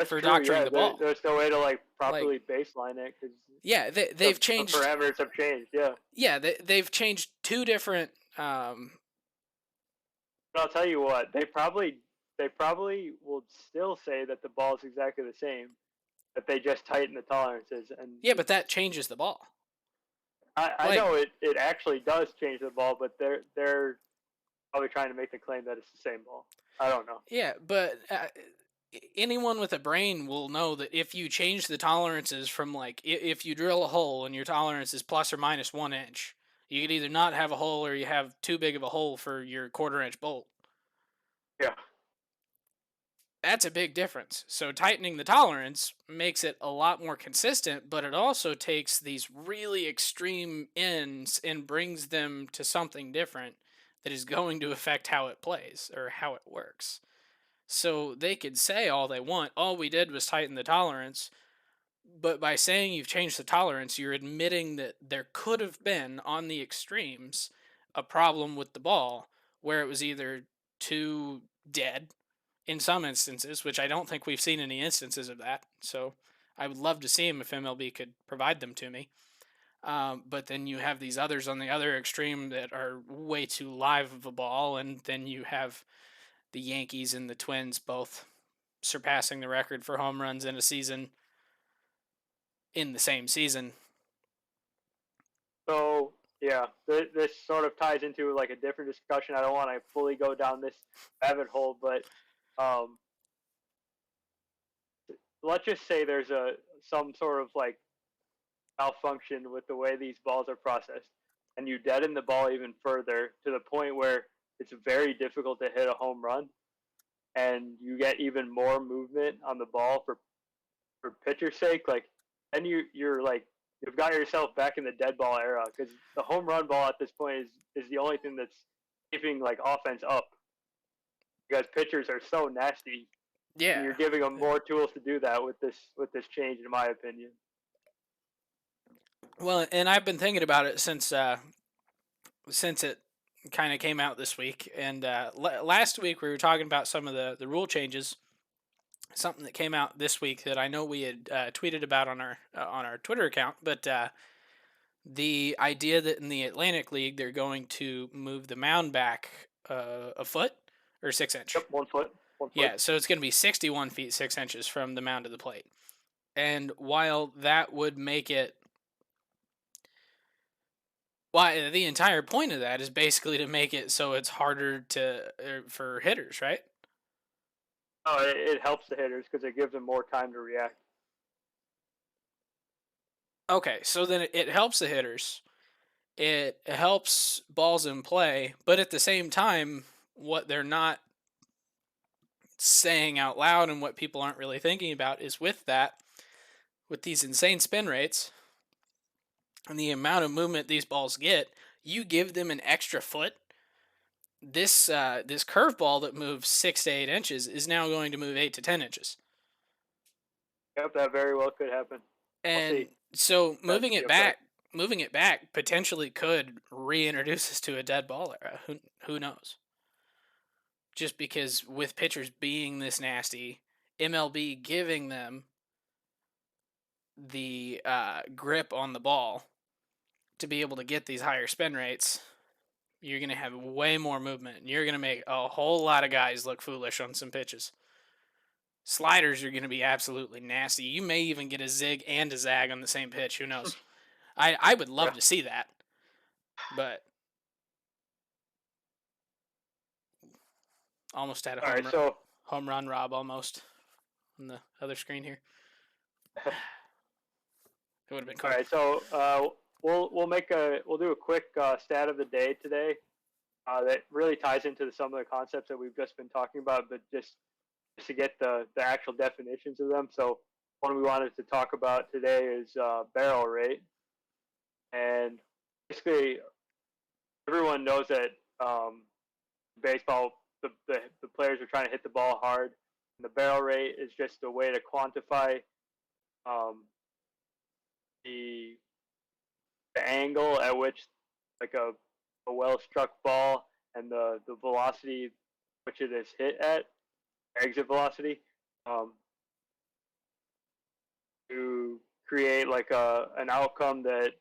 Speaker 2: for
Speaker 1: true.
Speaker 2: doctoring
Speaker 1: Yeah,
Speaker 2: the ball.
Speaker 1: there's no way to like
Speaker 2: Like,
Speaker 1: properly baseline it because
Speaker 2: yeah,
Speaker 1: the,
Speaker 2: they've
Speaker 1: the
Speaker 2: changed.
Speaker 1: parameters have changed. Yeah,
Speaker 2: Yeah, they've changed two different.
Speaker 1: but I'll tell you what, they probably will still say that the ball is exactly the same, that they just tighten the tolerances. And
Speaker 2: Yeah, but that changes the ball.
Speaker 1: I
Speaker 2: Like,
Speaker 1: know it actually does change the ball, but they're probably trying to make the claim that it's the same ball. I don't know.
Speaker 2: yeah, but anyone with a brain will know that if you change the tolerances from, like, if you drill a hole and your tolerance is plus or minus 1 inch, you could either not have a hole or you have too big of a hole for your quarter-inch bolt.
Speaker 1: Yeah,
Speaker 2: That's a big difference. So tightening the tolerance makes it a lot more consistent, but it also takes these really extreme ends and brings them to something different that is going to affect how it plays or how it works. So they could say all they want, all we did was tighten the tolerance, but by saying you've changed the tolerance, you're admitting that there could have been, on the extremes, a problem with the ball where it was either too dead in some instances, which I don't think we've seen any instances of that. So I would love to see them if MLB could provide them to me. But then you have these others on the other extreme that are way too live of a ball, and then you have the Yankees and the Twins both surpassing the record for home runs in a season in the same season.
Speaker 1: so yeah, this sort of ties into like a different discussion. I don't want to fully go down this rabbit hole, but um, let's just say there's a some sort of like malfunction with the way these balls are processed, and you deaden the ball even further to the point where it's very difficult to hit a home run, and you get even more movement on the ball for pitcher's sake. Like, then you're like you've got yourself back in the dead ball era because the home run ball at this point is the only thing that's keeping like offense up because pitchers are so nasty, and
Speaker 2: Yeah.
Speaker 1: you're giving them more tools to do that with this change, in my opinion.
Speaker 2: Well, and I've been thinking about it since it kind of came out this week. And last week we were talking about some of the rule changes. Something that came out this week that I know we had tweeted about on our Twitter account, but the idea that in the Atlantic League they're going to move the mound back a foot or 6 inch.
Speaker 1: Yep, 1 foot, 1 foot.
Speaker 2: Yeah, so it's going to be 61 feet 6 inches from the mound to the plate. And while that would make it, well, the entire point of that is basically to make it so it's harder to for hitters, right?
Speaker 1: Oh, it helps the hitters because it gives them more time to react.
Speaker 2: Okay, so then it helps the hitters. It helps balls in play, but at the same time, what they're not saying out loud and what people aren't really thinking about is with that, with these insane spin rates and the amount of movement these balls get, you give them an extra foot this curveball that moves 6 to 8 inches is now going to move 8 to 10 inches.
Speaker 1: Yep, that very well could happen. I'll see.
Speaker 2: And so
Speaker 1: That's the effect.
Speaker 2: moving it back potentially could reintroduce us to a dead ball era. Who knows? Just because with pitchers being this nasty, MLB giving them the grip on the ball to be able to get these higher spin rates, you're going to have way more movement. And you're going to make a whole lot of guys look foolish on some pitches. Sliders are going to be absolutely nasty. You may even get a zig and a zag on the same pitch. Who knows? I would love to see that. But almost had a home run Rob almost on the other screen here. It would have been cool.
Speaker 1: All right, so we'll do a quick stat of the day today that really ties into some of the concepts that we've just been talking about, but just to get the actual definitions of them. So one we wanted to talk about today is barrel rate, and basically everyone knows that baseball the players are trying to hit the ball hard, and the barrel rate is just a way to quantify the angle at which like a well struck ball and the velocity which it is hit at, exit velocity, to create like an outcome that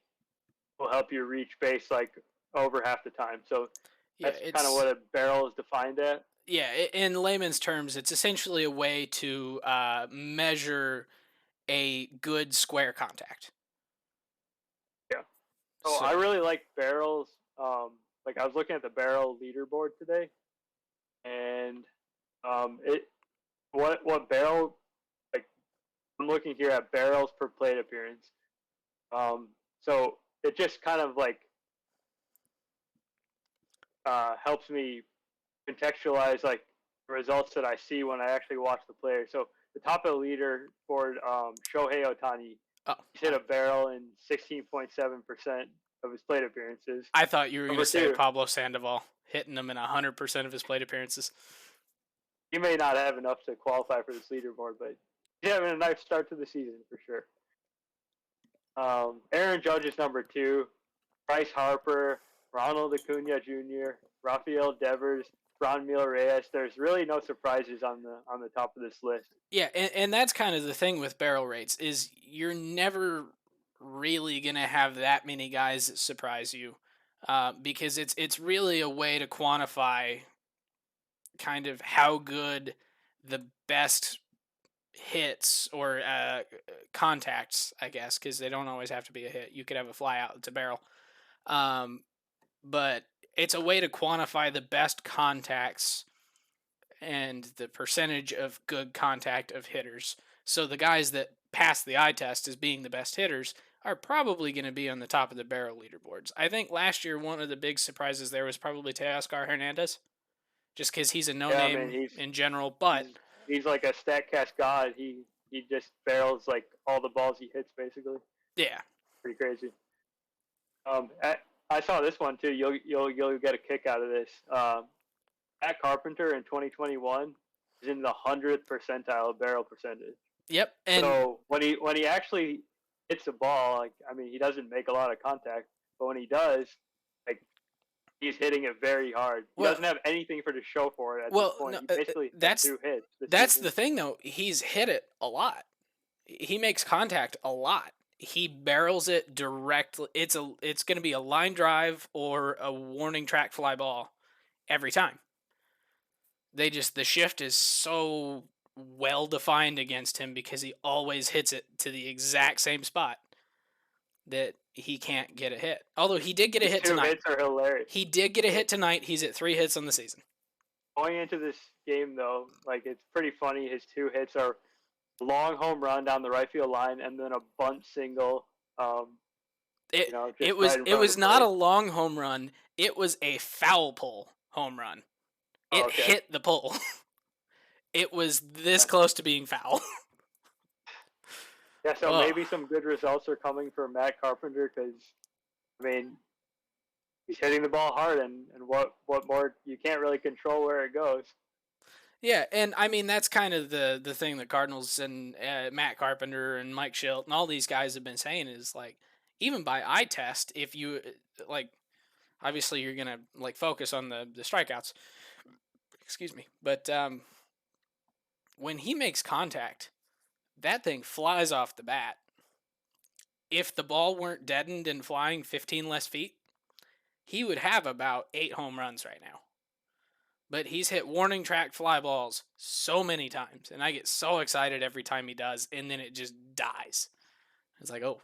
Speaker 1: will help you reach base like over half the time. So that's kind of what a barrel is defined at.
Speaker 2: Yeah, in layman's terms, it's essentially a way to measure a good square contact.
Speaker 1: Yeah. So I really like barrels. Like I was looking at the barrel leaderboard today, and what barrel, like I'm looking here at barrels per plate appearance. So it just kind of like helps me contextualize like the results that I see when I actually watch the player. So the top of the leaderboard, Shohei Ohtani, he's hit a barrel in 16.7% of his plate appearances.
Speaker 2: I thought you were going to say Pablo Sandoval, hitting them in 100% of his plate appearances.
Speaker 1: He may not have enough to qualify for this leaderboard, but he's having a nice start to the season for sure. Aaron Judge is number 2. Bryce Harper, Ronald Acuna Jr., Rafael Devers, Franmil Reyes. There's really no surprises on the top of this list.
Speaker 2: Yeah, and that's kind of the thing with barrel rates is you're never really gonna have that many guys that surprise you, because it's really a way to quantify kind of how good the best hits or contacts, I guess, because they don't always have to be a hit. You could have a fly out, it's a barrel. But it's a way to quantify the best contacts and the percentage of good contact of hitters. So the guys that pass the eye test as being the best hitters are probably going to be on the top of the barrel leaderboards. I think last year one of the big surprises there was probably Teoscar Hernandez, just because he's a no-name in general. But
Speaker 1: he's like a StatCast god. He just barrels like all the balls he hits, basically.
Speaker 2: Yeah,
Speaker 1: pretty crazy. I saw this one too. You'll get a kick out of this. Matt Carpenter in 2021 is in the 100th percentile of barrel percentage.
Speaker 2: Yep. And
Speaker 1: so when he actually hits the ball, like I mean, he doesn't make a lot of contact, but when he does, like he's hitting it very hard. He doesn't have anything to show for it at this point.
Speaker 2: No,
Speaker 1: he basically
Speaker 2: that's
Speaker 1: 2 hits.
Speaker 2: That's the thing, though. He's hit it a lot. He makes contact a lot. He barrels it directly. It's going to be a line drive or a warning track fly ball every time. The shift is so well defined against him because he always hits it to the exact same spot that he can't get a hit. Although he did get a hit tonight.
Speaker 1: 2 hits are hilarious.
Speaker 2: He did get a hit tonight. He's at 3 hits on the season.
Speaker 1: Going into this game, though, like it's pretty funny. His 2 hits are long home run down the right field line and then a bunt single.
Speaker 2: It was not a long home run. It was a foul pole home run. It hit the pole. It was this close to being foul.
Speaker 1: Yeah, so maybe some good results are coming for Matt Carpenter because, I mean, he's hitting the ball hard, and what more, you can't really control where it goes.
Speaker 2: Yeah, and I mean that's kind of the thing that Cardinals and Matt Carpenter and Mike Schilt and all these guys have been saying is like even by eye test, if you like, obviously you're gonna like focus on the strikeouts. Excuse me, but when he makes contact, that thing flies off the bat. If the ball weren't deadened and flying 15 less feet, he would have about 8 home runs right now. But he's hit warning track fly balls so many times, and I get so excited every time he does, and then it just dies. It's like, oh.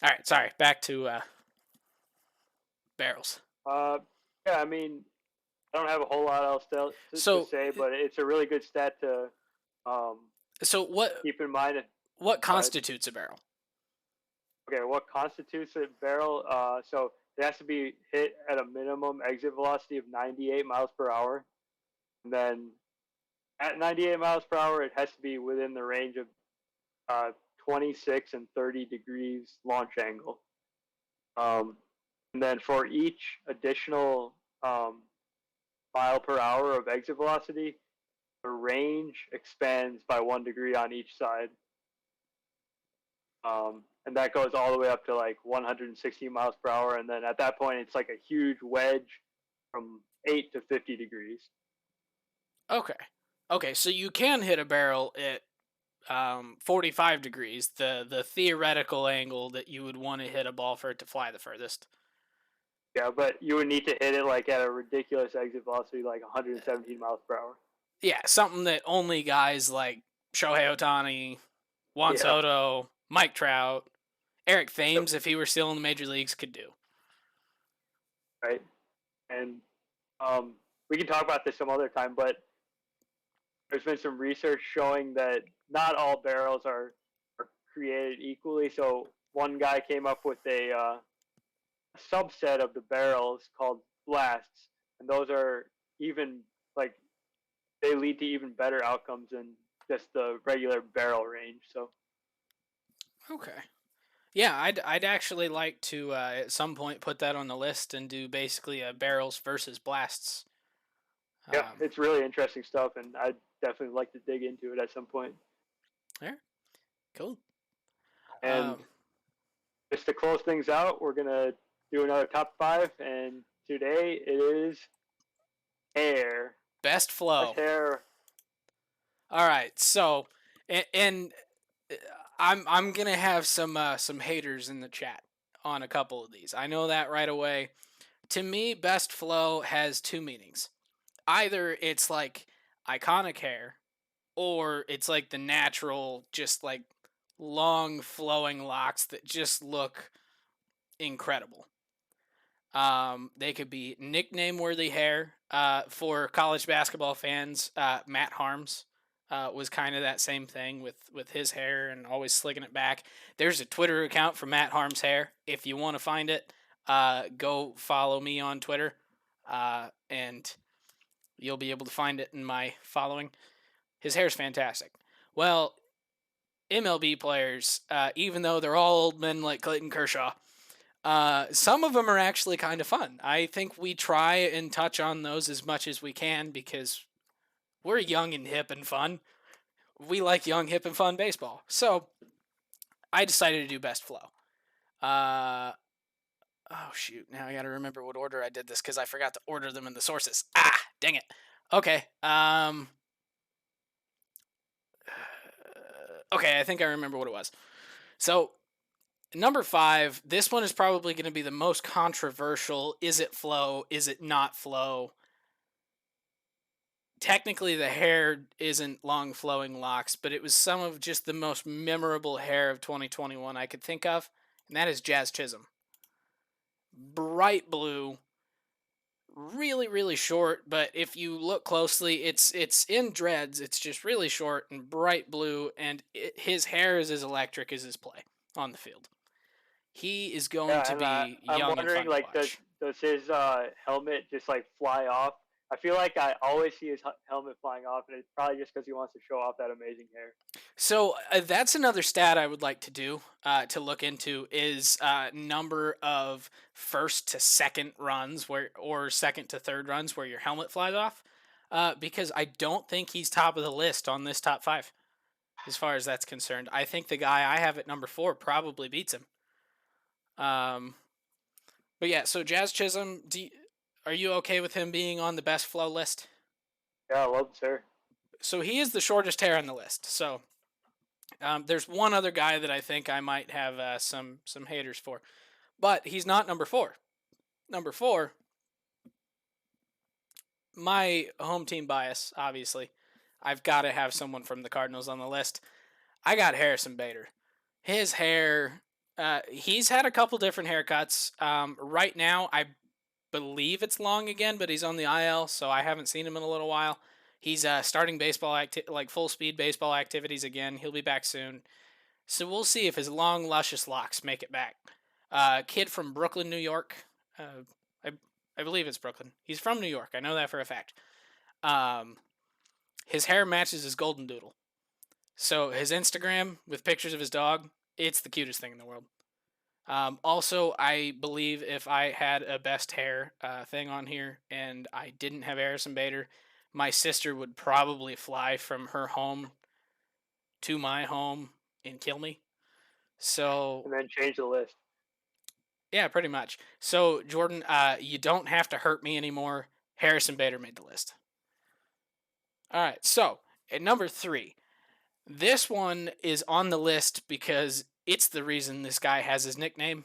Speaker 2: All right, sorry. Back to barrels.
Speaker 1: Yeah, I mean, I don't have a whole lot else to say, but it's a really good stat to
Speaker 2: so what
Speaker 1: keep in mind.
Speaker 2: What constitutes a barrel?
Speaker 1: Okay, what constitutes a barrel? So it has to be hit at a minimum exit velocity of 98 miles per hour. And then at 98 miles per hour, it has to be within the range of 26 and 30 degrees launch angle. And then for each additional mile per hour of exit velocity, the range expands by 1 degree on each side. And that goes all the way up to like 160 miles per hour. And then at that point, it's like a huge wedge from 8 to 50 degrees.
Speaker 2: Okay, so you can hit a barrel at 45 degrees, the theoretical angle that you would want to hit a ball for it to fly the furthest.
Speaker 1: Yeah, but you would need to hit it like at a ridiculous exit velocity, like 117 miles per hour.
Speaker 2: Yeah, something that only guys like Shohei Ohtani, Juan Soto, Mike Trout, Eric Thames, if he were still in the major leagues, could do.
Speaker 1: Right. And we can talk about this some other time, but there's been some research showing that not all barrels are created equally. So one guy came up with a subset of the barrels called blasts, and those are even like they lead to even better outcomes than just the regular barrel range. So
Speaker 2: okay, yeah, I'd actually like to at some point put that on the list and do basically a barrels versus blasts.
Speaker 1: Yeah, it's really interesting stuff, and I'd definitely like to dig into it at some point.
Speaker 2: Yeah, cool.
Speaker 1: And just to close things out, we're gonna do another top 5, and today it is hair.
Speaker 2: Best flow.
Speaker 1: Best hair.
Speaker 2: All right, so and I'm gonna have some haters in the chat on a couple of these. I know that right away. To me, best flow has 2 meanings. Either it's like iconic hair, or it's like the natural, just like long flowing locks that just look incredible. They could be nickname worthy hair. For college basketball fans, Matt Harms was kind of that same thing with his hair and always slicking it back. There's a Twitter account for Matt Harms hair. If you want to find it, go follow me on Twitter, and you'll be able to find it in my following. His hair's fantastic. Well, MLB players, even though they're all old men like Clayton Kershaw, some of them are actually kind of fun. I think we try and touch on those as much as we can because we're young and hip and fun. We like young, hip, and fun baseball. So I decided to do best flow. Oh, shoot. Now I got to remember what order I did this because I forgot to order them in the sources. Ah, dang it. Okay. Okay, I think I remember what it was. So, number 5, this one is probably going to be the most controversial. Is it flow? Is it not flow? Technically, the hair isn't long flowing locks, but it was some of just the most memorable hair of 2021 I could think of, and that is Jazz Chisholm. Bright blue, really, really short, but if you look closely, it's in dreads. It's just really short and bright blue, and his hair is as electric as his play on the field. He is going to be young
Speaker 1: I'm wondering,
Speaker 2: and fun to watch.
Speaker 1: does his helmet just like fly off? I feel like I always see his helmet flying off, and it's probably just because he wants to show off that amazing hair.
Speaker 2: So that's another stat I would like to do to look into is number of first to second runs or second to third runs where your helmet flies off. Because I don't think he's top of the list on this top 5 as far as that's concerned. I think the guy I have at number 4 probably beats him. But yeah, so Jazz Chisholm, are you okay with him being on the best flow list?
Speaker 1: Yeah, I love sir.
Speaker 2: So he is the shortest hair on the list. So there's one other guy that I think I might have some haters for, but he's not number 4. Number 4, my home team bias, obviously. I've got to have someone from the Cardinals on the list. I got Harrison Bader. His hair, he's had a couple different haircuts. Right now, I believe it's long again, but he's on the IL, so I haven't seen him in a little while. He's starting baseball like full speed baseball activities again. He'll be back soon, so we'll see if his long luscious locks make it back. Kid from Brooklyn, New York. I believe it's Brooklyn. He's from New York. I know that for a fact. His hair matches his golden doodle. So his Instagram with pictures of his dog, it's the cutest thing in the world. Also, I believe if I had a best hair thing on here and I didn't have Harrison Bader, my sister would probably fly from her home to my home and kill me. So
Speaker 1: And then change the list.
Speaker 2: yeah, pretty much. So Jordan, you don't have to hurt me anymore. Harrison Bader made the list. All right, so at number 3, this one is on the list because it's the reason this guy has his nickname,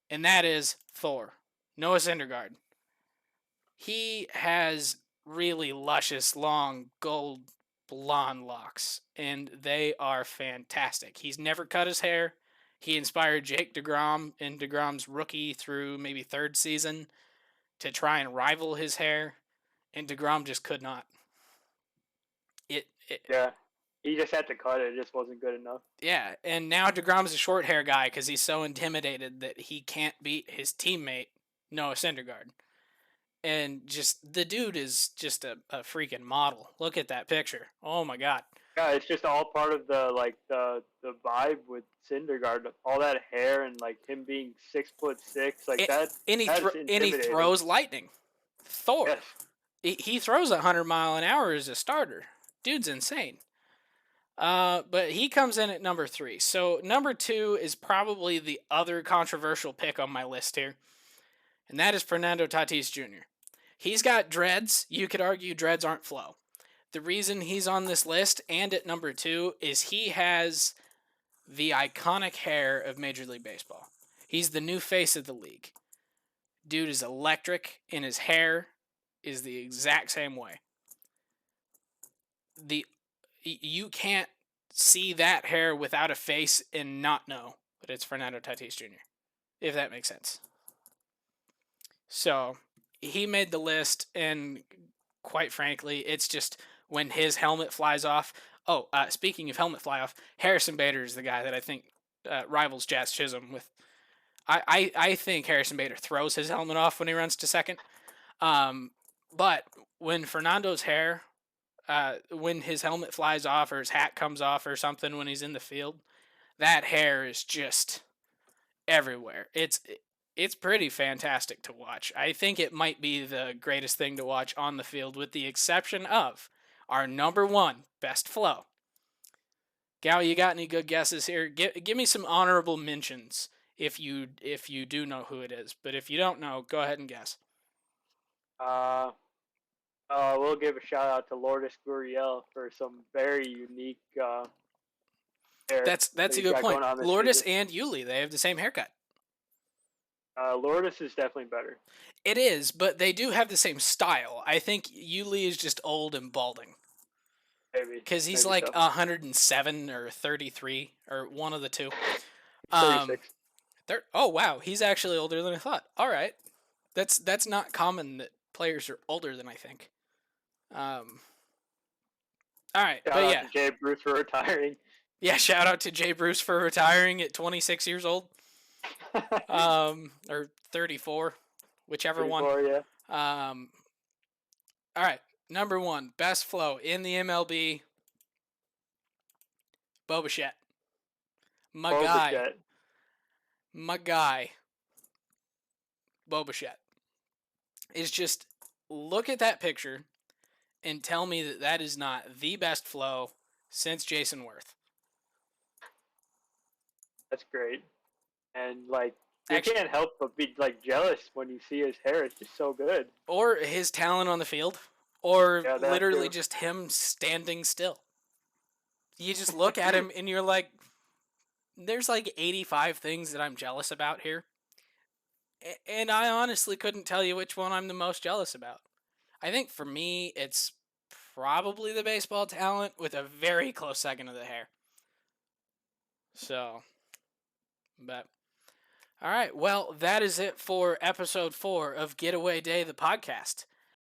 Speaker 2: and that is Thor, Noah Syndergaard. He has really luscious, long, gold, blonde locks, and they are fantastic. He's never cut his hair. He inspired Jake DeGrom in DeGrom's rookie through maybe 3rd season to try and rival his hair, and DeGrom just could not.
Speaker 1: Yeah, he just had to cut it. It just wasn't good enough.
Speaker 2: Yeah, and now DeGrom's a short hair guy because he's so intimidated that he can't beat his teammate, Noah Syndergaard. And just, the dude is just a freaking model. Look at that picture. Oh my god.
Speaker 1: Yeah, it's just all part of the vibe with Syndergaard. All that hair and like him being 6'6", like that.
Speaker 2: And he throws lightning. Thor.
Speaker 1: Yes.
Speaker 2: He throws 100-mile-an-hour as a starter. Dude's insane. But he comes in at number 3. So number 2 is probably the other controversial pick on my list here, and that is Fernando Tatis Jr. He's got dreads. You could argue dreads aren't flow. The reason he's on this list and at number 2 is he has the iconic hair of Major League Baseball. He's the new face of the league. Dude is electric, and his hair is the exact same way. You can't see that hair without a face and not know that it's Fernando Tatis Jr., if that makes sense. So he made the list, and quite frankly, it's just when his helmet flies off. Oh, speaking of helmet fly off, Harrison Bader is the guy that I think rivals Jazz Chisholm with. I think Harrison Bader throws his helmet off when he runs to second. But when Fernando's hair, when his helmet flies off or his hat comes off or something when he's in the field, that hair is just everywhere. It's pretty fantastic to watch. I think it might be the greatest thing to watch on the field, with the exception of our number 1 best flow. Gal, you got any good guesses here? Give me some honorable mentions if you do know who it is. But if you don't know, go ahead and guess.
Speaker 1: We'll give a shout out to Lourdes Gurriel for some very unique hair.
Speaker 2: That's a good point. Lourdes and Yuli, they have the same haircut.
Speaker 1: Lourdes is definitely better.
Speaker 2: It is, but they do have the same style. I think Yuli is just old and balding.
Speaker 1: Maybe.
Speaker 2: Because he's like so. 107 or 33, or one of the two.
Speaker 1: 36.
Speaker 2: Oh, wow. He's actually older than I thought. All right. That's not common that players are older than I think. All right.
Speaker 1: Shout out to Jay Bruce for retiring.
Speaker 2: Yeah, shout out to Jay Bruce for retiring at 26 years old. Or 34, whichever
Speaker 1: 34,
Speaker 2: one.
Speaker 1: Yeah.
Speaker 2: All All right, number 1, best flow in the MLB. Bo Bichette. My
Speaker 1: Bo
Speaker 2: guy.
Speaker 1: Bichette.
Speaker 2: My guy. Bo Bichette. Is just look at that picture and tell me that that is not the best flow since Jason Worth.
Speaker 1: That's great. And like you
Speaker 2: Actually,
Speaker 1: can't help but be like jealous when you see his hair. It's just so good.
Speaker 2: or his talent on the field, or
Speaker 1: Yeah, that
Speaker 2: literally
Speaker 1: too.
Speaker 2: just him standing still. You just look at him and you're like, there's like 85 things that I'm jealous about here. And I honestly couldn't tell you which one I'm the most jealous about. I think for me, it's probably the baseball talent with a very close second of the hair. So, but all right, well, that is it for episode 4 of Getaway Day, the podcast.